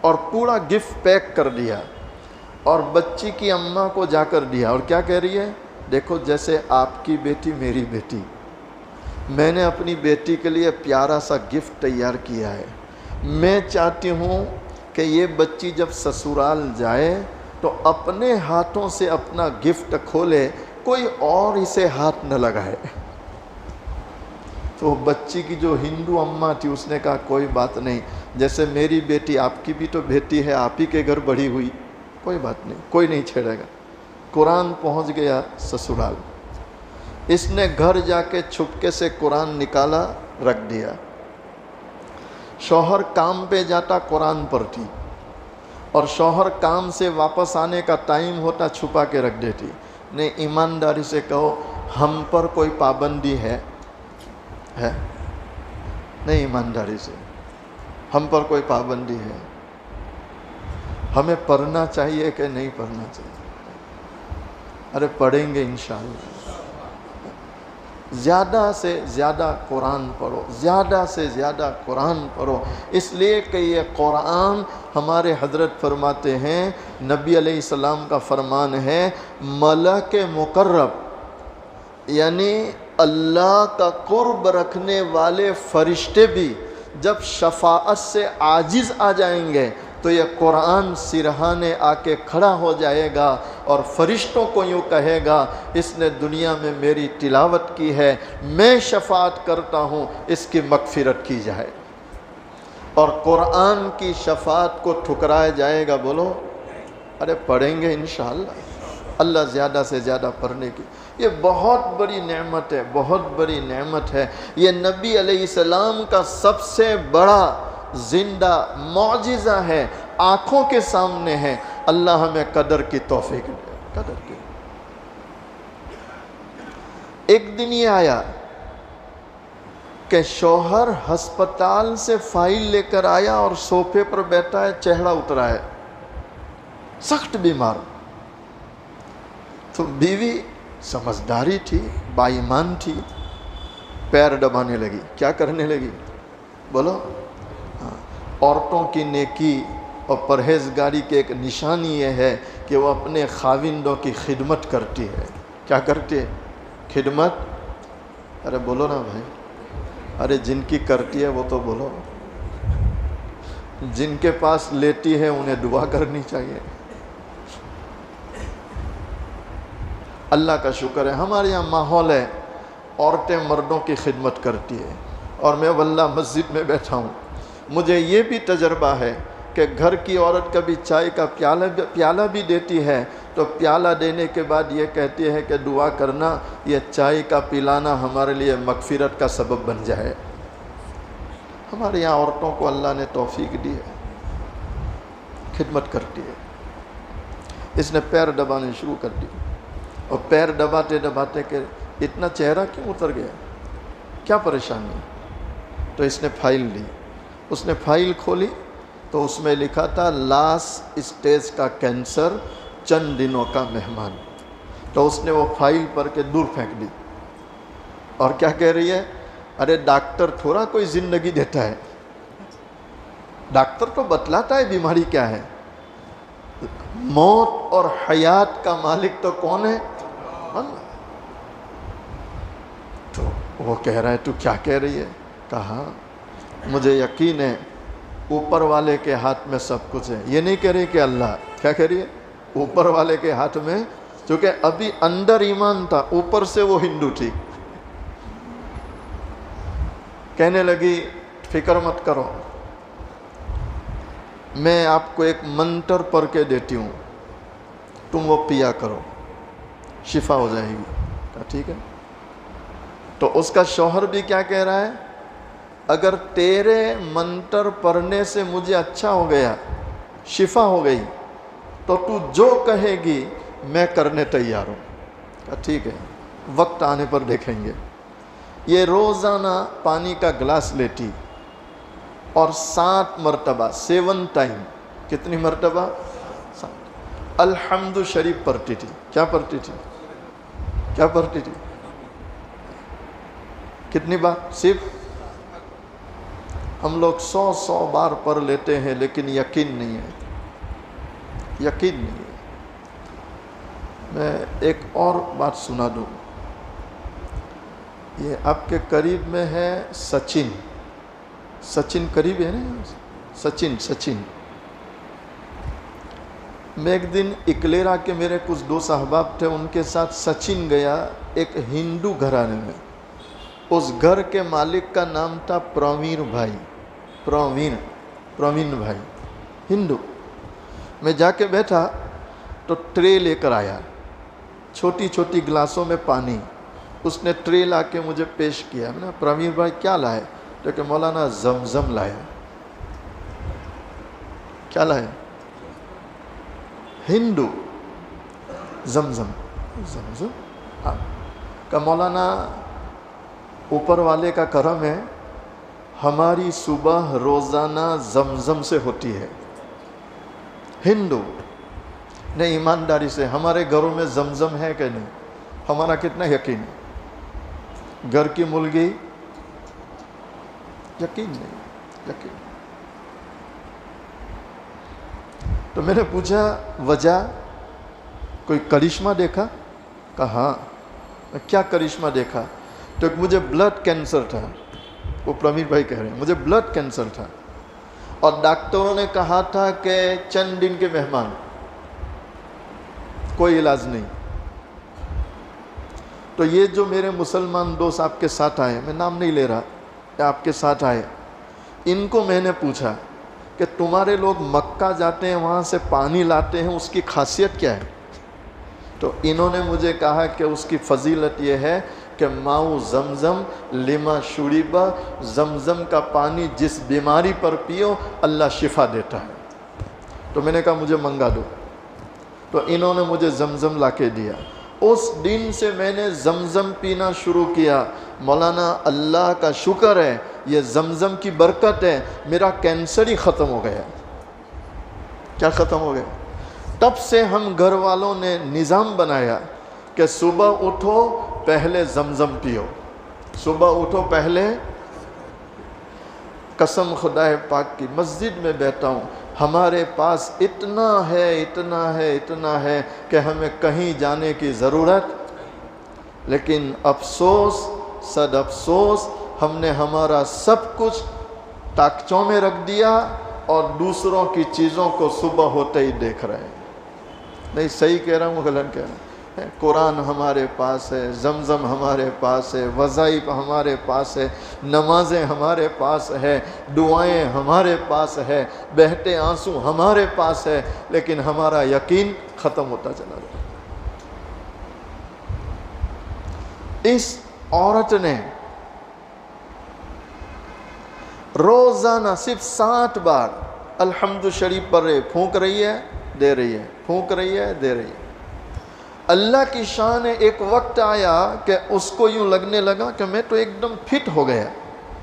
اور پورا گفٹ پیک کر دیا، اور بچی کی اماں کو جا کر دیا، اور کیا کہہ رہی ہے؟ دیکھو جیسے آپ کی بیٹی میری بیٹی، میں نے اپنی بیٹی کے لیے پیارا سا گفٹ تیار کیا ہے، میں چاہتی ہوں کہ یہ بچی جب سسرال جائے تو اپنے ہاتھوں سے اپنا گفٹ کھولے، کوئی اور اسے ہاتھ نہ لگائے۔ تو بچی کی جو ہندو اماں تھی اس نے کہا کوئی بات نہیں، جیسے میری بیٹی آپ کی بھی تو بیٹی ہے، آپ ہی کے گھر بڑھی ہوئی، کوئی بات نہیں، کوئی نہیں چھیڑے گا۔ قرآن پہنچ گیا سسرال، اس نے گھر جا کے چھپکے سے قرآن نکالا، رکھ دیا۔ شوہر کام پہ جاتا قرآن پڑھتی، اور شوہر کام سے واپس آنے کا ٹائم ہوتا چھپا کے رکھ دیتی۔ نہیں، ایمانداری سے کہو ہم پر کوئی پابندی ہے؟ نہیں، ایمانداری سے ہم پر کوئی پابندی ہے؟ ہمیں پڑھنا چاہیے کہ نہیں پڑھنا چاہیے؟ ارے پڑھیں گے انشاءاللہ۔ زیادہ سے زیادہ قرآن پڑھو، زیادہ سے زیادہ قرآن پڑھو، اس لیے کہ یہ قرآن ہمارے حضرت فرماتے ہیں، نبی علیہ السلام کا فرمان ہے، ملک مقرب یعنی اللہ کا قرب رکھنے والے فرشتے بھی جب شفاعت سے عاجز آ جائیں گے تو یہ قرآن سرہانے آ کے کھڑا ہو جائے گا اور فرشتوں کو یوں کہے گا اس نے دنیا میں میری تلاوت کی ہے، میں شفاعت کرتا ہوں اس کی مغفرت کی جائے، اور قرآن کی شفاعت کو ٹھکرایا جائے گا۔ بولو ارے پڑھیں گے انشاءاللہ، اللہ زیادہ سے زیادہ پڑھنے کی، یہ بہت بڑی نعمت ہے، بہت بڑی نعمت ہے۔ یہ نبی علیہ السلام کا سب سے بڑا زندہ معجزہ ہے، آنکھوں کے سامنے ہے، اللہ ہمیں قدر کی توفیق دے، قدر کی۔ ایک دن یہ آیا کہ شوہر ہسپتال سے فائل لے کر آیا اور صوفے پر بیٹھا ہے، چہرہ اترا ہے، سخت بیمار۔ تو بیوی سمجھداری تھی، با ایمان تھی، پیر دبانے لگی۔ کیا کرنے لگی؟ بولو۔ عورتوں کی نیکی اور پرہیزگاری کی ایک نشانی یہ ہے کہ وہ اپنے خاوندوں کی خدمت کرتی ہے۔ کیا کرتی ہے؟ خدمت۔ ارے بولو نا بھائی، ارے جن کی کرتی ہے وہ تو بولو۔ جن کے پاس لیتی ہے انہیں دعا کرنی چاہیے۔ اللہ کا شکر ہے ہمارے یہاں ماحول ہے، عورتیں مردوں کی خدمت کرتی ہے، اور میں واللہ مسجد میں بیٹھا ہوں، مجھے یہ بھی تجربہ ہے کہ گھر کی عورت کبھی چائے کا پیالہ بھی دیتی ہے تو پیالہ دینے کے بعد یہ کہتی ہے کہ دعا کرنا یہ چائے کا پلانا ہمارے لیے مغفرت کا سبب بن جائے۔ ہمارے یہاں عورتوں کو اللہ نے توفیق دی ہے، خدمت کرتی ہے۔ اس نے پیر دبانے شروع کر دی اور پیر دباتے دباتے کہ اتنا چہرہ کیوں اتر گیا، کیا پریشانی ہے؟ تو اس نے فائل لی، اس نے فائل کھولی تو اس میں لکھا تھا لاسٹ اسٹیج کا کینسر، چند دنوں کا مہمان۔ تو اس نے وہ فائل پڑھ کے دور پھینک دی اور کیا کہہ رہی ہے، ارے ڈاکٹر تھوڑا کوئی زندگی دیتا ہے، ڈاکٹر تو بتلاتا ہے بیماری کیا ہے، موت اور حیات کا مالک تو کون ہے؟ اللہ۔ تو وہ کہہ رہا ہے تو کیا کہہ رہی ہے؟ کہا مجھے یقین ہے اوپر والے کے ہاتھ میں سب کچھ ہے۔ یہ نہیں کہہ رہی کہ اللہ، کیا کہہ رہی ہے؟ اوپر والے کے ہاتھ میں، چونکہ ابھی اندر ایمان تھا، اوپر سے وہ ہندو تھی۔ کہنے لگی فکر مت کرو، میں آپ کو ایک منتر پڑھ کے دیتی ہوں، تم وہ پیا کرو، شفا ہو جائے گی۔ کہا ٹھیک ہے۔ تو اس کا شوہر بھی کیا کہہ رہا ہے، اگر تیرے منتر پڑھنے سے مجھے اچھا ہو گیا، شفا ہو گئی، تو تو جو کہے گی میں کرنے تیار ہوں۔ کہا ٹھیک ہے، وقت آنے پر دیکھیں گے۔ یہ روزانہ پانی کا گلاس لیتی اور 7 مرتبہ 7 ٹائم، کتنی مرتبہ؟ 7 الحمد شریف پڑھتی تھی۔ کیا پڑھتی تھی؟ کیا پڑھتی تھی؟ کتنی بار؟ صرف ہم لوگ 100 بار پڑھ لیتے ہیں لیکن یقین نہیں ہے، یقین نہیں ہے۔ میں ایک اور بات سنا دوں، یہ آپ کے قریب میں ہے سچن، سچن قریب ہے نا، سچن۔ میں ایک دن اکلیرا کے میرے کچھ 2 احباب تھے، ان کے ساتھ سچن گیا ایک ہندو گھرانے میں۔ اس گھر کے مالک کا نام تھا پروین بھائی، پروین بھائی ہندو۔ میں جا کے بیٹھا تو ٹرے لے کر آیا، چھوٹی چھوٹی گلاسوں میں پانی، اس نے ٹرے لا کے مجھے پیش کیا۔ میں نے پروین بھائی کیا لائے؟ تو کہ مولانا زمزم لایا۔ کیا لائے؟ ہندو، زمزم۔ ہاں، کہ مولانا اوپر والے کا کرم ہے، ہماری صبح روزانہ زمزم سے ہوتی ہے۔ ہندو نے ایمانداری سے، ہمارے گھروں میں زمزم ہے کہ نہیں؟ ہمارا کتنا یقین ہے؟ گھر کی مرغی یقین نہیں، یقین۔ تو میں نے پوچھا وجہ، کوئی کرشمہ دیکھا؟ کہا ہاں۔ میں کیا کرشمہ دیکھا؟ تو مجھے بلڈ کینسر تھا، وہ پرمیر بھائی کہہ رہے ہیں مجھے بلڈ کینسر تھا، اور ڈاکٹروں نے کہا تھا کہ چند دن کے مہمان، کوئی علاج نہیں۔ تو یہ جو میرے مسلمان دوست آپ کے ساتھ آئے، میں نام نہیں لے رہا، آپ کے ساتھ آئے، ان کو میں نے پوچھا کہ تمہارے لوگ مکہ جاتے ہیں، وہاں سے پانی لاتے ہیں، اس کی خاصیت کیا ہے؟ تو انہوں نے مجھے کہا کہ اس کی فضیلت یہ ہے کہ ماؤ زمزم لما شریبا، زمزم کا پانی جس بیماری پر پیو اللہ شفا دیتا ہے۔ تو میں نے کہا مجھے منگا دو، تو انہوں نے مجھے زمزم لا کے دیا۔ اس دن سے میں نے زمزم پینا شروع کیا۔ مولانا اللہ کا شکر ہے، یہ زمزم کی برکت ہے، میرا کینسر ہی ختم ہو گیا۔ کیا ختم ہو گیا؟ تب سے ہم گھر والوں نے نظام بنایا کہ صبح اٹھو پہلے زمزم پیو، صبح اٹھو پہلے۔ قسم خدا پاک کی، مسجد میں بیٹھا ہوں، ہمارے پاس اتنا ہے کہ ہمیں کہیں جانے کی ضرورت، لیکن افسوس صد افسوس، ہم نے ہمارا سب کچھ تاکچوں میں رکھ دیا اور دوسروں کی چیزوں کو صبح ہوتے ہی دیکھ رہے ہیں۔ نہیں صحیح کہہ رہا ہوں غلط کہہ رہا ہوں؟ قرآن ہمارے پاس ہے، زمزم ہمارے پاس ہے، وظائف ہمارے پاس ہے، نمازیں ہمارے پاس ہے، دعائیں ہمارے پاس ہے، بہتے آنسو ہمارے پاس ہے، لیکن ہمارا یقین ختم ہوتا چلا جاتا۔ اس عورت نے روزانہ صرف 60 بار الحمد شریف پڑھ رہے، پھونک رہی ہے دے رہی ہے، پھونک رہی ہے دے رہی ہے۔ اللہ کی شان ہے، ایک وقت آیا کہ اس کو یوں لگنے لگا کہ میں تو ایک دم فٹ ہو گیا،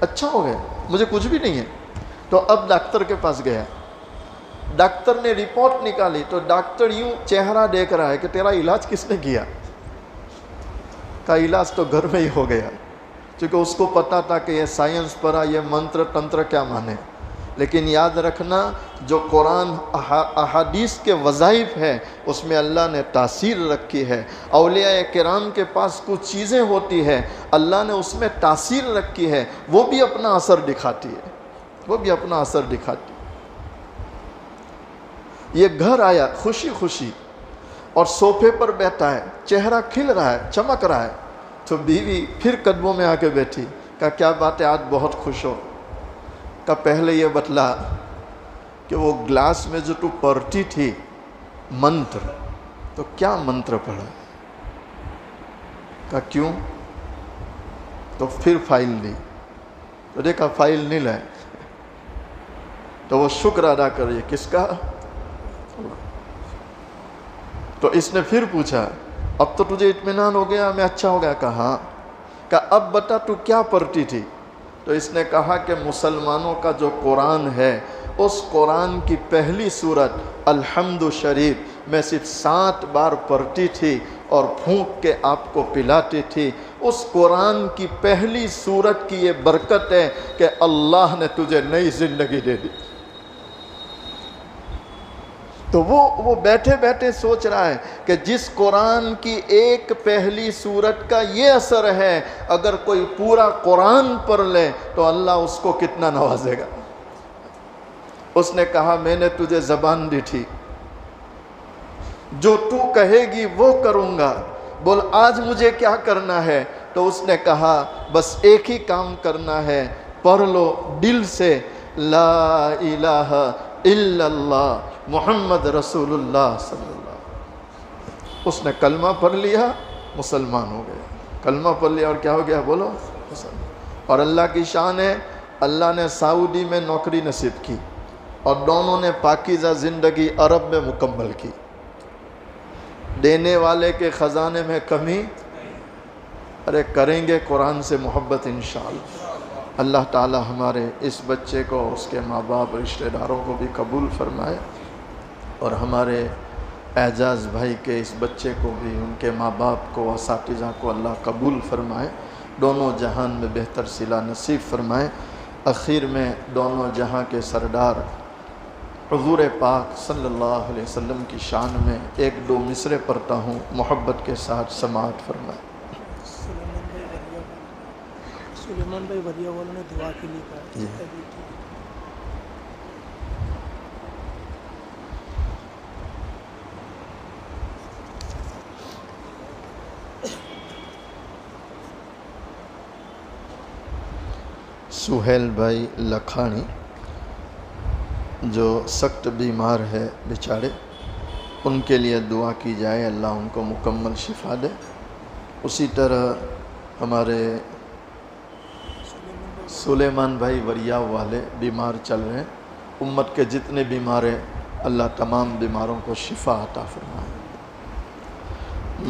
اچھا ہو گیا، مجھے کچھ بھی نہیں ہے۔ تو اب ڈاکٹر کے پاس گیا، ڈاکٹر نے رپورٹ نکالی تو ڈاکٹر یوں چہرہ دیکھ رہا ہے کہ تیرا علاج کس نے کیا؟ کا علاج تو گھر میں ہی ہو گیا، چونکہ اس کو پتا تھا کہ یہ سائنس پڑھا، یہ منتر تنتر کیا مانے۔ لیکن یاد رکھنا، جو قرآن احادیث کے وظائف ہے اس میں اللہ نے تاثیر رکھی ہے۔ اولیاء کرام کے پاس کچھ چیزیں ہوتی ہے، اللہ نے اس میں تاثیر رکھی ہے، وہ بھی اپنا اثر دکھاتی ہے، وہ بھی اپنا اثر دکھاتی ہے۔ یہ گھر آیا خوشی خوشی اور صوفے پر بیٹھا ہے، چہرہ کھل رہا ہے، چمک رہا ہے، تو بیوی پھر قدموں میں آ کے بیٹھی، کہا کیا بات ہے آج بہت خوش ہو؟ کہا پہلے یہ بتلا کہ وہ گلاس میں جو تو پڑھتی تھی منتر، تو کیا منتر پڑھا؟ کہا کیوں؟ تو پھر فائل دی، تو دیکھا فائل نہیں لائے، تو وہ شکر ادا کر رہی ہے، کس کا؟ تو اس نے پھر پوچھا اب تو تجھے اطمینان ہو گیا، میں اچھا ہو گیا؟ کہا ہاں۔ کہا اب بتا تو کیا پڑھتی تھی؟ تو اس نے کہا کہ مسلمانوں کا جو قرآن ہے اس قرآن کی پہلی سورت الحمد شریف میں صرف 7 بار پڑھتی تھی اور پھونک کے آپ کو پلاتی تھی۔ اس قرآن کی پہلی سورت کی یہ برکت ہے کہ اللہ نے تجھے نئی زندگی دے دی۔ تو وہ بیٹھے بیٹھے سوچ رہا ہے کہ جس قرآن کی ایک پہلی سورت کا یہ اثر ہے، اگر کوئی پورا قرآن پڑھ لے تو اللہ اس کو کتنا نوازے گا۔ اس نے کہا میں نے تجھے زبان دی تھی، جو تو کہے گی وہ کروں گا، بول آج مجھے کیا کرنا ہے؟ تو اس نے کہا بس ایک ہی کام کرنا ہے، پڑھ لو دل سے لا الہ الا اللہ محمد رسول اللہ صلی اللہ علیہ وسلم۔ اس نے کلمہ پڑھ لیا، مسلمان ہو گیا۔ کلمہ پڑھ لیا اور کیا ہو گیا؟ بولو مسلمان۔ اور اللہ کی شان ہے، اللہ نے سعودی میں نوکری نصیب کی اور دونوں نے پاکیزہ زندگی عرب میں مکمل کی۔ دینے والے کے خزانے میں کمی، ارے کریں گے قرآن سے محبت انشاءاللہ۔ اللہ تعالی ہمارے اس بچے کو، اس کے ماں باپ، رشتہ داروں کو بھی قبول فرمائے، اور ہمارے اعجاز بھائی کے اس بچے کو بھی، ان کے ماں باپ کو، اساتذہ کو اللہ قبول فرمائے، دونوں جہان میں بہتر صلہ نصیب فرمائے۔ اخیر میں دونوں جہاں کے سردار حضور پاک صلی اللہ علیہ وسلم کی شان میں 1-2 مصرے پڑھتا ہوں، محبت کے ساتھ سماعت فرمائے۔ سلیمان بھائی وریا والوں نے دعا کے لیے کہا جی۔ سہیل بھائی لکھانی جو سخت بیمار ہے بیچارے، ان کے لیے دعا کی جائے، اللہ ان کو مکمل شفا دے۔ اسی طرح ہمارے سلیمان بھائی وریا والے بیمار چل رہے ہیں، امت کے جتنے بیمار ہیں اللہ تمام بیماروں کو شفا عطا فرمائے۔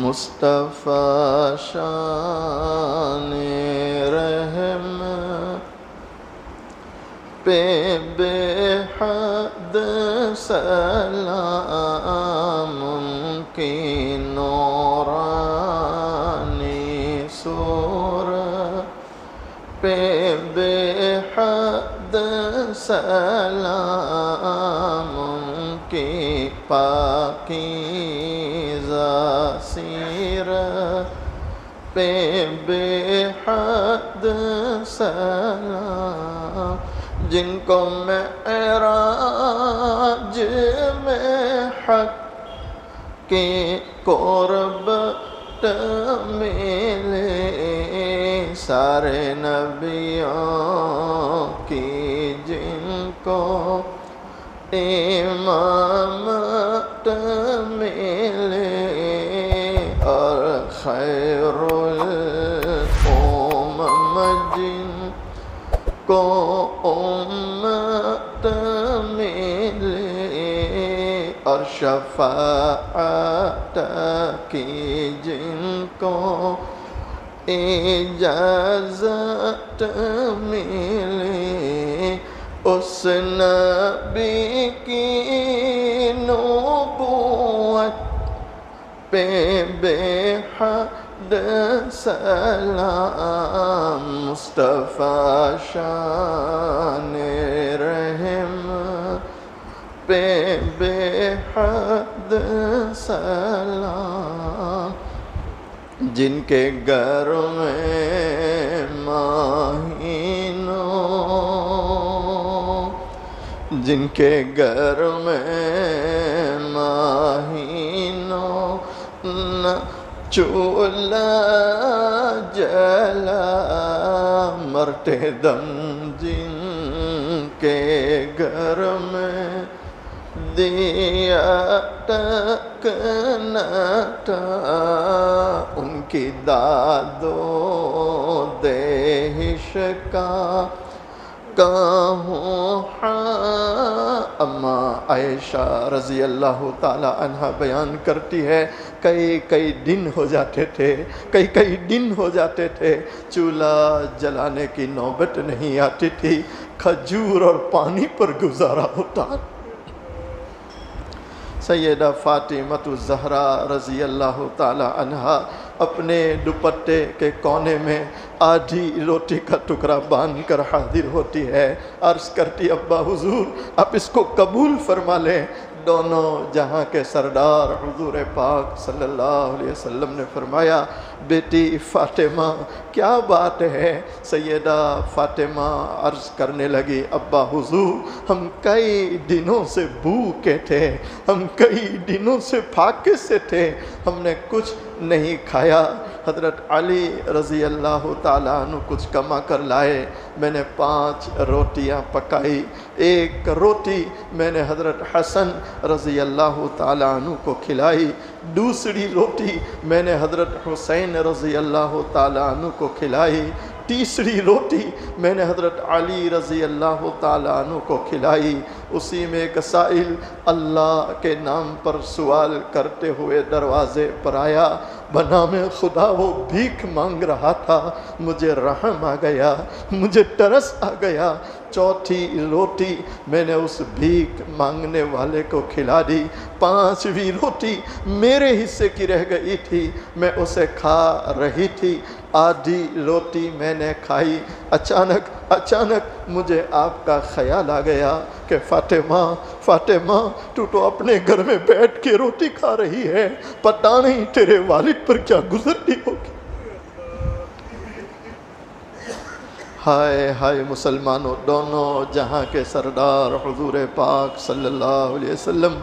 مصطفیٰ شان رحم پہ بے حد سلام، ان کی نورانی صورت پہ بے حد سلام، ان کی پاکیزہ سیرت پہ بے حد سلام، جن کو معراج میں حق کی قربت ملے، سارے نبیوں کی جن کو امامت ملے، اور خیر الامم جن کو امت ملے، اور شفاعت کی جن کو اجازت ملے، اس نبی کی نبوت پہ بے حد سلام، مصطفیٰ شان رحم پہ بے حد سلام، جن کے گھر میں مہینوں، جن کے گھر میں مہینوں نہ چولہا جلا، مرتے دم جن کے گھر میں دیا ٹکنا تھا، ان کی داد و دہش کا کہوں اما عائشہ رضی اللہ تعالی عنہ بیان کرتی ہے، کئی دن ہو جاتے تھے، کئی دن ہو جاتے تھے، چولہا جلانے کی نوبت نہیں آتی تھی، کھجور اور پانی پر گزارا ہوتا۔ سیدہ فاطمہ الزہرا رضی اللہ تعالی عنہا اپنے دوپٹے کے کونے میں آدھی روٹی کا ٹکڑا باندھ کر حاضر ہوتی ہے، عرض کرتی ابا حضور آپ اس کو قبول فرما لیں۔ دونوں جہاں کے سردار حضور پاک صلی اللہ علیہ وسلم نے فرمایا، بیٹی فاطمہ کیا بات ہے؟ سیدہ فاطمہ عرض کرنے لگی، ابا حضور ہم کئی دنوں سے بھوکے تھے، ہم کئی دنوں سے پھاکے سے تھے، ہم نے کچھ نہیں کھایا۔ حضرت علی رضی اللہ تعالیٰ عنہ کچھ کما کر لائے، میں نے 5 روٹیاں پکائی، 1 روٹی میں نے حضرت حسن رضی اللہ تعالیٰ عنہ کو کھلائی، دوسری روٹی میں نے حضرت حسین رضی اللہ تعالیٰ عنہ کو کھلائی، تیسری روٹی میں نے حضرت علی رضی اللہ تعالیٰ عنہ کو کھلائی۔ اسی میں ایک سائل اللہ کے نام پر سوال کرتے ہوئے دروازے پر آیا، بنام خدا وہ بھیک مانگ رہا تھا، مجھے رحم آ گیا، مجھے ترس آ گیا، چوتھی روٹی میں نے اس بھیک مانگنے والے کو کھلا دی، 5ویں روٹی میرے حصے کی رہ گئی تھی، میں اسے کھا رہی تھی، آدھی روٹی میں نے کھائی، اچانک مجھے آپ کا خیال آ گیا کہ فاطمہ تو اپنے گھر میں بیٹھ کے روٹی کھا رہی ہے، پتہ نہیں تیرے والد پر کیا گزرتی ہوگی۔ ہائے ہائے مسلمانوں، دونوں جہاں کے سردار حضور پاک صلی اللہ علیہ وسلم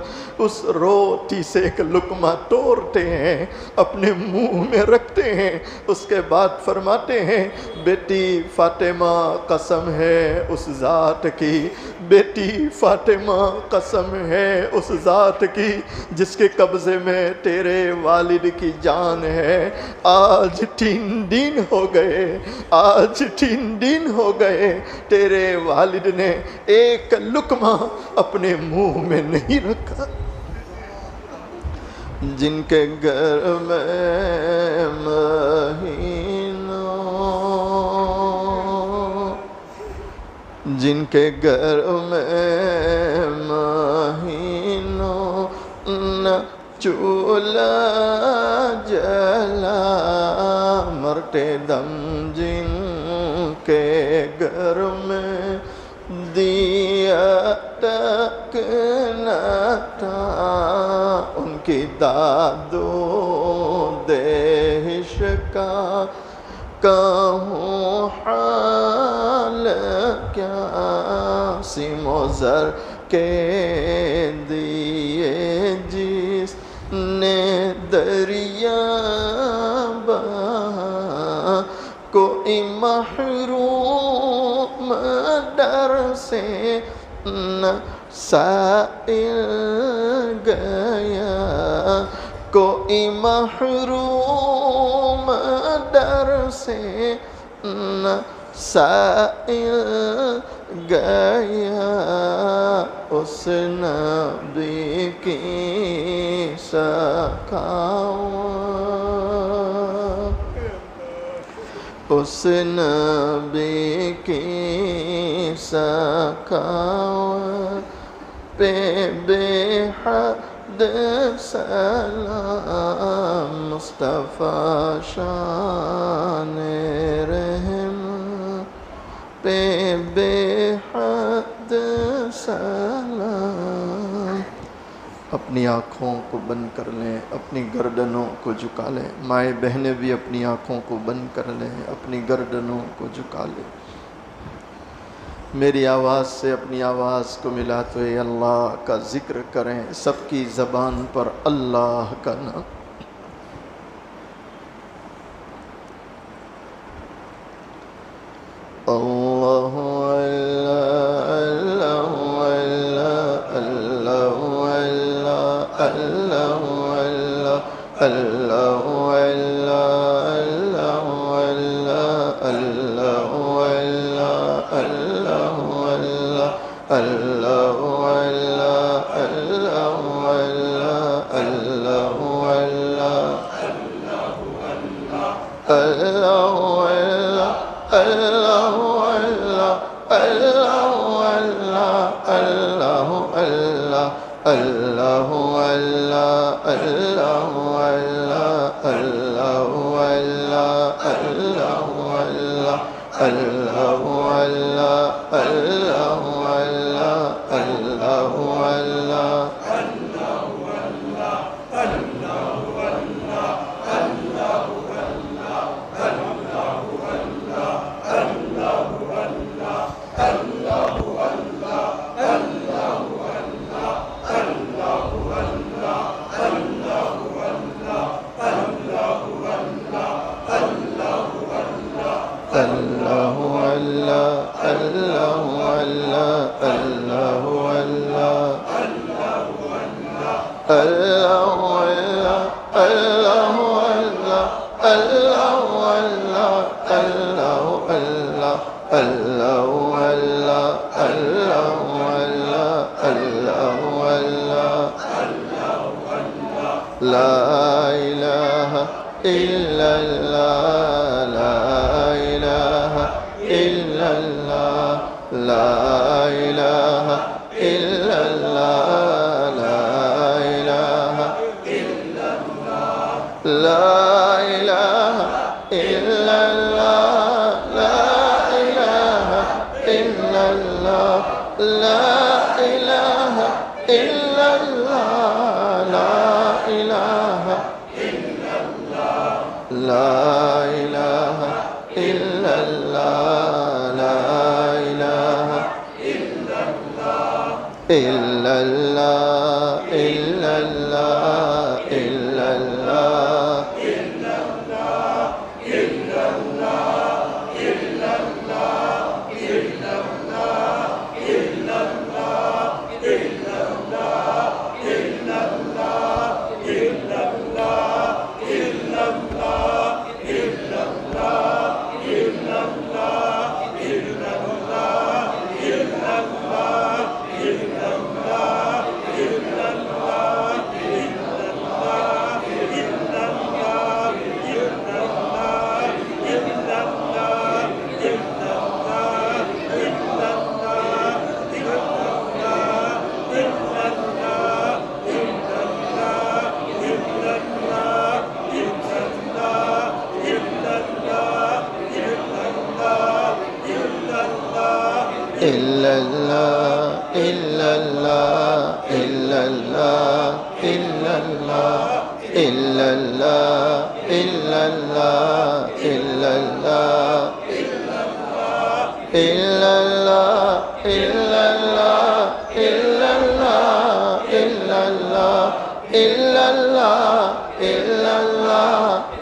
اس روٹی سے ایک لقمہ توڑتے ہیں، اپنے منہ میں رکھتے ہیں، اس کے بعد فرماتے ہیں، بیٹی فاطمہ قسم ہے اس ذات کی، بیٹی فاطمہ قسم ہے اس ذات کی جس کے قبضے میں تیرے والد کی جان ہے، آج 3 دن ہو گئے، آج 3 دن ہو گئے تیرے والد نے ایک لقمہ اپنے منہ میں نہیں رکھا۔ جن کے گھر میں مہینوں، جن کے گھر میں مہینوں نہ چولہا جلا، مرتے دم جن کے گھر میں دیا تک نہ تھا، ان کی داد و دہش کا کہوں حال کیا، سیم و زر کے دیے جس نے دریا بہا کوئی محروم در سے نہ سائل گیا کوئی محروم در سے نہ سائل گیا اس نبی کی سخاوت اس نبی کی سخاوت پہ بے حد سلام مصطفیٰ شان رحم پہ بے حد سلام۔ اپنی آنکھوں کو بند کر لیں، اپنی گردنوں کو جھکا لیں، مائیں بہنیں بھی اپنی آنکھوں کو بند کر لیں، اپنی گردنوں کو جھکا لیں۔ میری آواز سے اپنی آواز کو ملاتے ہوئے اللہ کا ذکر کریں، سب کی زبان پر اللہ کا نام۔ اللہ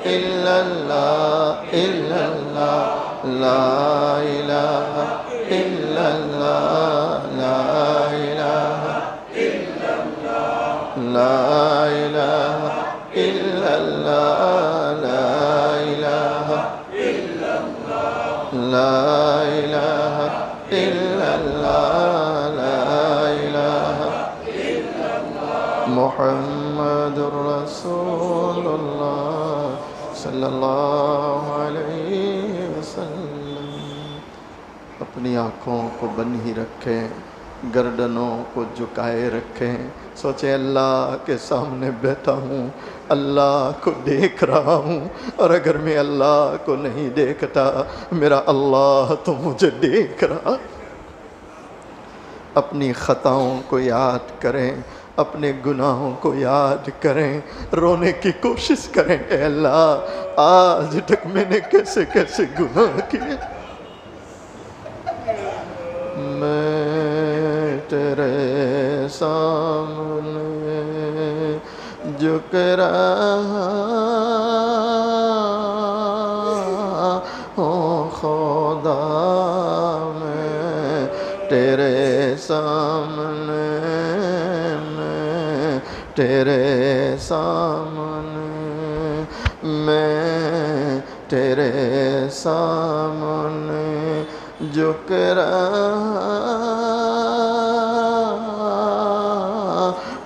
إلا الله إلا الله لا إله إلا الله لا إله إلا الله لا إله إلا الله لا إله إلا الله لا إله إلا الله لا إله إلا الله محمد رسول الله صلی اللہ علیہ وسلم. اپنی آنکھوں کو بند ہی رکھیں، گردنوں کو جھکائے رکھیں. سوچیں اللہ کے سامنے بیٹھا ہوں، اللہ کو دیکھ رہا ہوں، اور اگر میں اللہ کو نہیں دیکھتا میرا اللہ تو مجھے دیکھ رہا. اپنی خطاؤں کو یاد کریں، اپنے گناہوں کو یاد کریں، رونے کی کوشش کریں. اے اللہ آج تک میں نے کیسے کیسے گناہ کیے. میں تیرے سامنے جھک رہا ہوں خدا، میں تیرے سامنے، تیرے سامنے، میں تیرے سامنے جھک رہا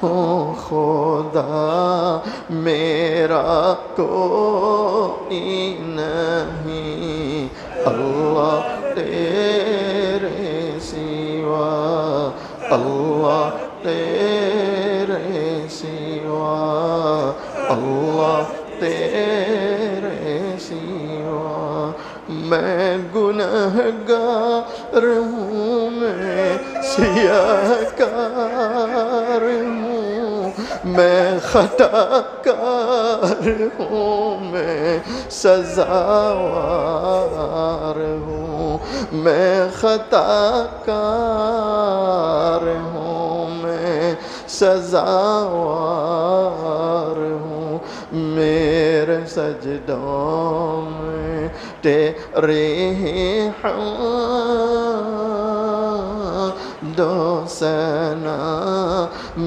ہوں خدا، میرا کوئی نہیں اللہ تیرے سوا، اللہ تیرے سوا، اللہ تیرے سوا. میں گنہگار ہوں، میں سیاہ کار ہوں، میں خطا کار ہوں، میں سزاوار ہوں، میں خطا کار ہوں، میں سزاوار ہوں. میرے سجدوں میں تیری حمد و ثنا،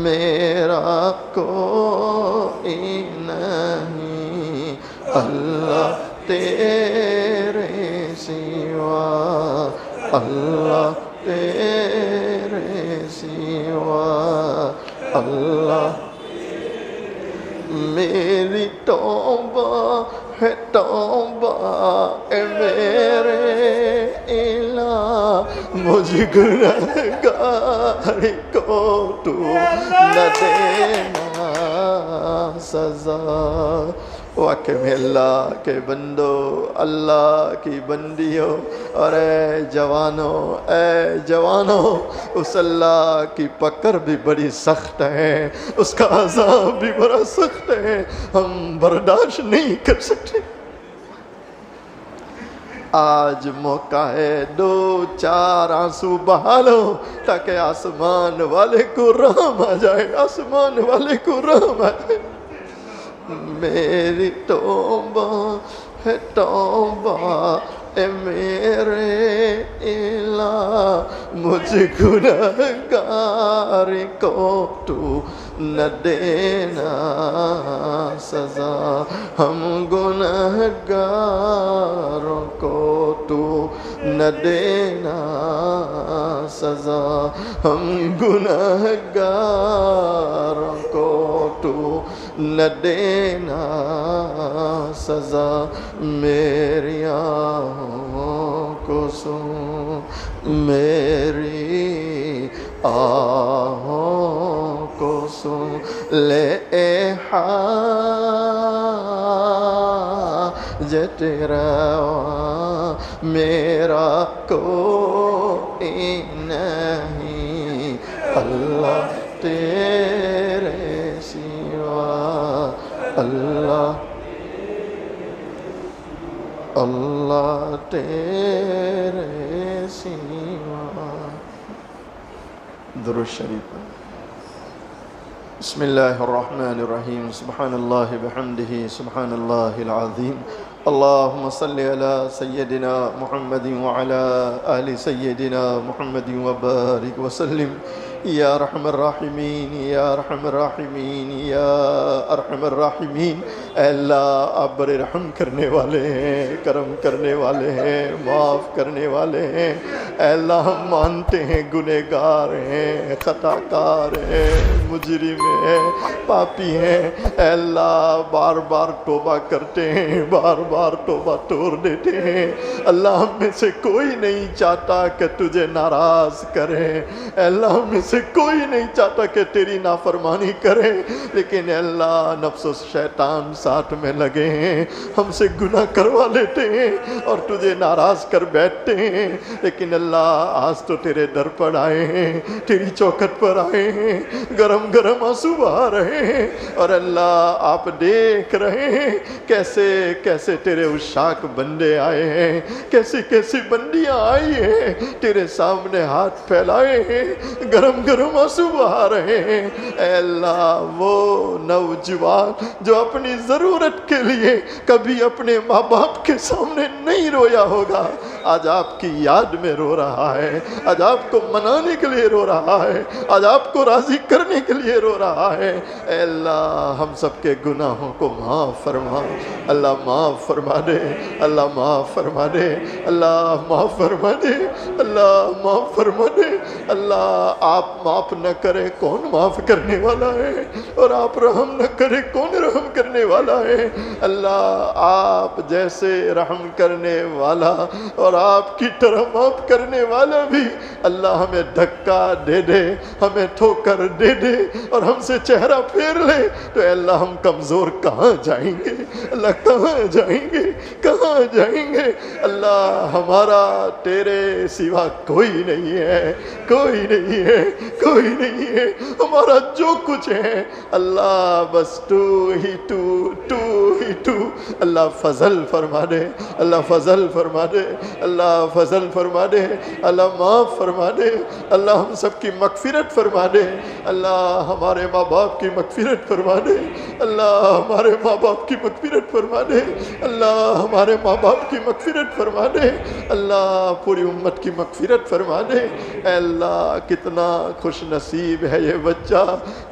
میرا کوئی نہیں اللہ تیرے سوا، اللہ تیرے سوا، اللہ. میری توبہ ہے توبہ اے میرے الہ، مجھ گنہگار کو تو نہ دینا سزا. واقع میں اللہ کے بندو، اللہ کی بندیوں، اور اے جوانوں، اس اللہ کی پکڑ بھی بڑی سخت ہے، اس کا عذاب بھی بڑا سخت ہے، ہم برداشت نہیں کر سکتے. آج موقع ہے 2-4 آنسو بہا لو تاکہ آسمان والے کو رحم آ جائے، آسمان والے کو رحم آ جائے. میری توبہ ہے توبہ اے میرے الہ، مجھ گنہگار کو تو نہ دینا سزا. ہم گنہگاروں کو تو نہ دینا سزا، ہم گنہگاروں کو تو نہ دینا سزا. میری آہوں کو سن، میری آہوں کو سن، لے حاجت روا، میرا کوئی نہیں اللہ تیرے سوا، اللہ اللہ تیرے سوا. درود شریف. بسم اللہ الرحمن الرحیم سبحان اللہ بحمدہ سبحان اللہ العظیم اللہم صلی علی سیدنا محمد وعلی آل سیدنا محمد وبارک وسلم یا ارحم الراحمین یا ارحم الراحمین یا ارحم الراحمین۔ اے اللہ آپ بڑے رحم کرنے والے ہیں، کرم کرنے والے ہیں، معاف کرنے والے ہیں۔ اے اللہ ہم مانتے ہیں گنہگار ہیں، خطا کار ہیں، مجرم ہیں، پاپی ہیں۔ اے اللہ بار بار توبہ کرتے ہیں، بار بار توبہ توڑ دیتے ہیں۔ اللہ ہم میں سے کوئی نہیں چاہتا کہ تجھے ناراض کرے، اے اللہ ہم میں سے کوئی نہیں چاہتا کہ تیری نافرمانی کرے، لیکن اے اللہ نفس و شیطان ساتھ میں لگے ہیں، ہم سے گناہ کروا لیتے ہیں اور تجھے ناراض کر بیٹھتے ہیں۔ لیکن اللہ آج تو تیرے در پر آئے ہیں، تیری چوکھٹ پر آئے ہیں، گرم گرم آنسو بہا رہے ہیں، اور اللہ آپ دیکھ رہے ہیں کیسے کیسے تیرے عشاق بندے آئے ہیں، کیسی کیسی بندیاں آئی ہیں، تیرے سامنے ہاتھ پھیلائے ہیں، گرم گرم آنسو بہا رہے ہیں۔ اے اللہ وہ نوجوان جو اپنی ضرورت کے لیے کبھی اپنے ماں باپ کے سامنے نہیں رویا ہوگا، آج آپ کی یاد میں رو رہا ہے، آج آپ کو منانے کے لیے رو رہا ہے، آج آپ کو راضی کرنے کے لیے رو رہا ہے۔ اے اللہ ہم سب کے گناہوں کو معاف فرما، اللہ معاف فرما دے، اللہ معاف فرما دے، اللہ معاف فرما دے، اللہ معاف فرما دے۔ اللہ آپ معاف نہ کرے کون معاف کرنے والا ہے، اور آپ رحم نہ کرے کون رحم کرنے والا ہے۔ اللہ آپ جیسے رحم کرنے والا اور آپ کی طرح معاف کرنے والا بھی اللہ ہمیں دھکا دے دے، ہمیں ٹھوکر دے دے اور ہم سے چہرہ پھیر لے تو اے اللہ ہم کمزور کہاں جائیں گے؟ اللہ کہاں جائیں گے؟ کہاں جائیں گے؟ اللہ ہمارا تیرے سوا کوئی نہیں ہے، کوئی نہیں ہے، کوئی نہیں ہے۔ ہمارا جو کچھ ہے اللہ بس تو ہی تو، تو ہی تو۔ اللہ فضل فرما دے، اللہ فضل فرما دے، اللہ فضل فرما دے، اللہ معاف فرما دے، اللہ ہم سب کی مغفرت فرما دے، اللہ ہمارے ماں باپ کی مغفرت فرما دے، اللہ ہمارے ماں باپ کی مغفرت فرما دے، اللہ ہمارے ماں باپ کی مغفرت فرما دے، اللہ پوری امت کی مغفرت فرما دے۔ اے اللہ کتنا خوش نصیب ہے یہ بچہ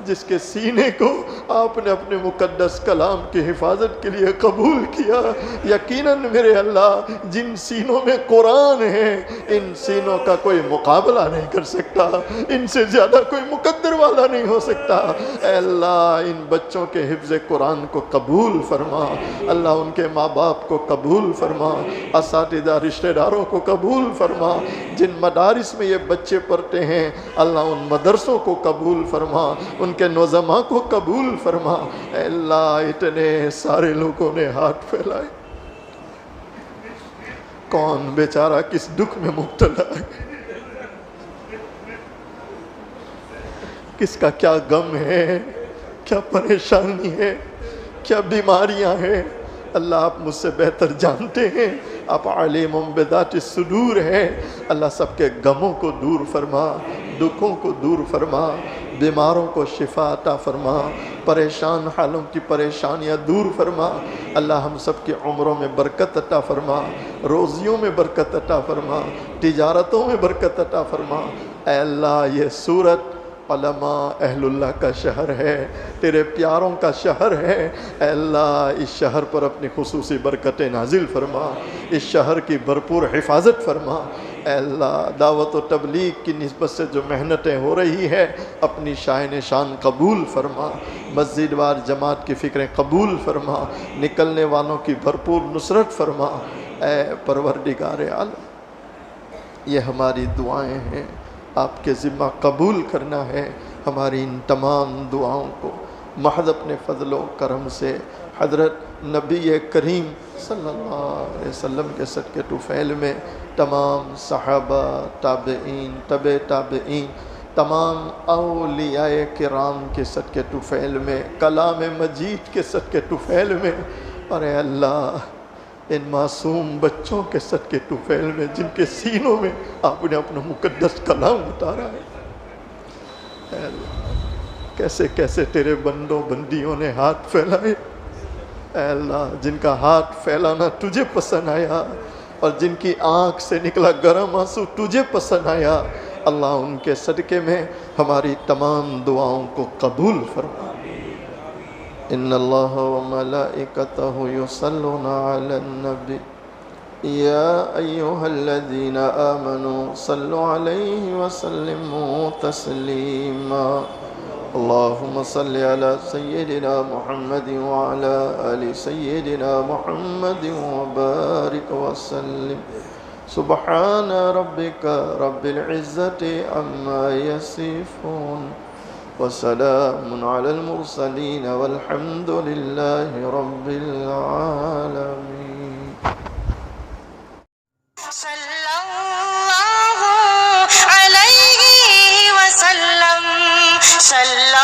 جس کے سینے کو آپ نے اپنے مقدس کلام کی حفاظت کے لیے قبول کیا۔ یقیناً میرے اللہ جن سینوں میں قرآن ہے ان سینوں کا کوئی مقابلہ نہیں کر سکتا، ان سے زیادہ کوئی مقدر والا نہیں ہو سکتا۔ اے اللہ ان بچوں کے حفظ قرآن کو قبول فرما، اللہ ان کے ماں باپ کو قبول فرما، اساتذہ رشتہ داروں کو قبول فرما، جن مدارس میں یہ بچے پڑھتے ہیں اللہ ان مدرسوں کو قبول فرما، ان کے نظماء کو قبول فرما۔ اے اللہ اتنے سارے لوگوں نے ہاتھ پھیلائے، کون بیچارہ کس دکھ میں مبتلا ہے، کس کا کیا غم ہے، کیا پریشانی ہے، کیا بیماریاں ہیں، اللہ آپ مجھ سے بہتر جانتے ہیں، آپ علیم بذات الصدور ہیں۔ اللہ سب کے غموں کو دور فرما، دکھوں کو دور فرما، بیماروں کو شفا عطا فرما، پریشان حالوں کی پریشانیاں دور فرما۔ اللہ ہم سب کی عمروں میں برکت عطا فرما، روزیوں میں برکت عطا فرما، تجارتوں میں برکت عطا فرما۔ اے اللہ یہ سورت علماء اہل اللہ کا شہر ہے، تیرے پیاروں کا شہر ہے۔ اے اللہ اس شہر پر اپنی خصوصی برکتیں نازل فرما، اس شہر کی بھرپور حفاظت فرما۔ اے اللہ دعوت و تبلیغ کی نسبت سے جو محنتیں ہو رہی ہے اپنی شائن شان قبول فرما، مسجد وار جماعت کی فکریں قبول فرما، نکلنے والوں کی بھرپور نصرت فرما۔ اے پروردگار عالم یہ ہماری دعائیں ہیں، آپ کے ذمہ قبول کرنا ہے۔ ہماری ان تمام دعاؤں کو محض اپنے فضل و کرم سے حضرت نبی کریم صلی اللہ علیہ وسلم کے صدقے طفیل میں تمام صحابہ، تابعین، تبع تابعین، تمام اولیاء کرام کے صدقے طفیل میں، کلام مجید کے صدقے طفیل میں، اور اے اللہ ان معصوم بچوں کے صدقے طفیل میں جن کے سینوں میں آپ نے اپنا مقدس کلام اتارا ہے، اے اللہ کیسے کیسے تیرے بندوں بندیوں نے ہاتھ پھیلائے، اے اللہ جن کا ہاتھ پھیلانا تجھے پسند آیا اور جن کی آنکھ سے نکلا گرم آنسو تجھے پسند آیا، اللہ ان کے صدقے میں ہماری تمام دعاؤں کو قبول فرما۔ ان اللہ و ملائکتہ یصلون علی النبی یا ایہا الذین آمنوا صلوا علیہ وسلموا تسلیما۔ اللہم صل علی سیدنا محمد وعلی آل سیدنا محمد وبارک وسلم۔ سبحان ربک رب العزت عما یصفون وسلام علی المرسلین والحمد للہ رب العالمین۔ صلی اللہ علیہ وسلم، صلی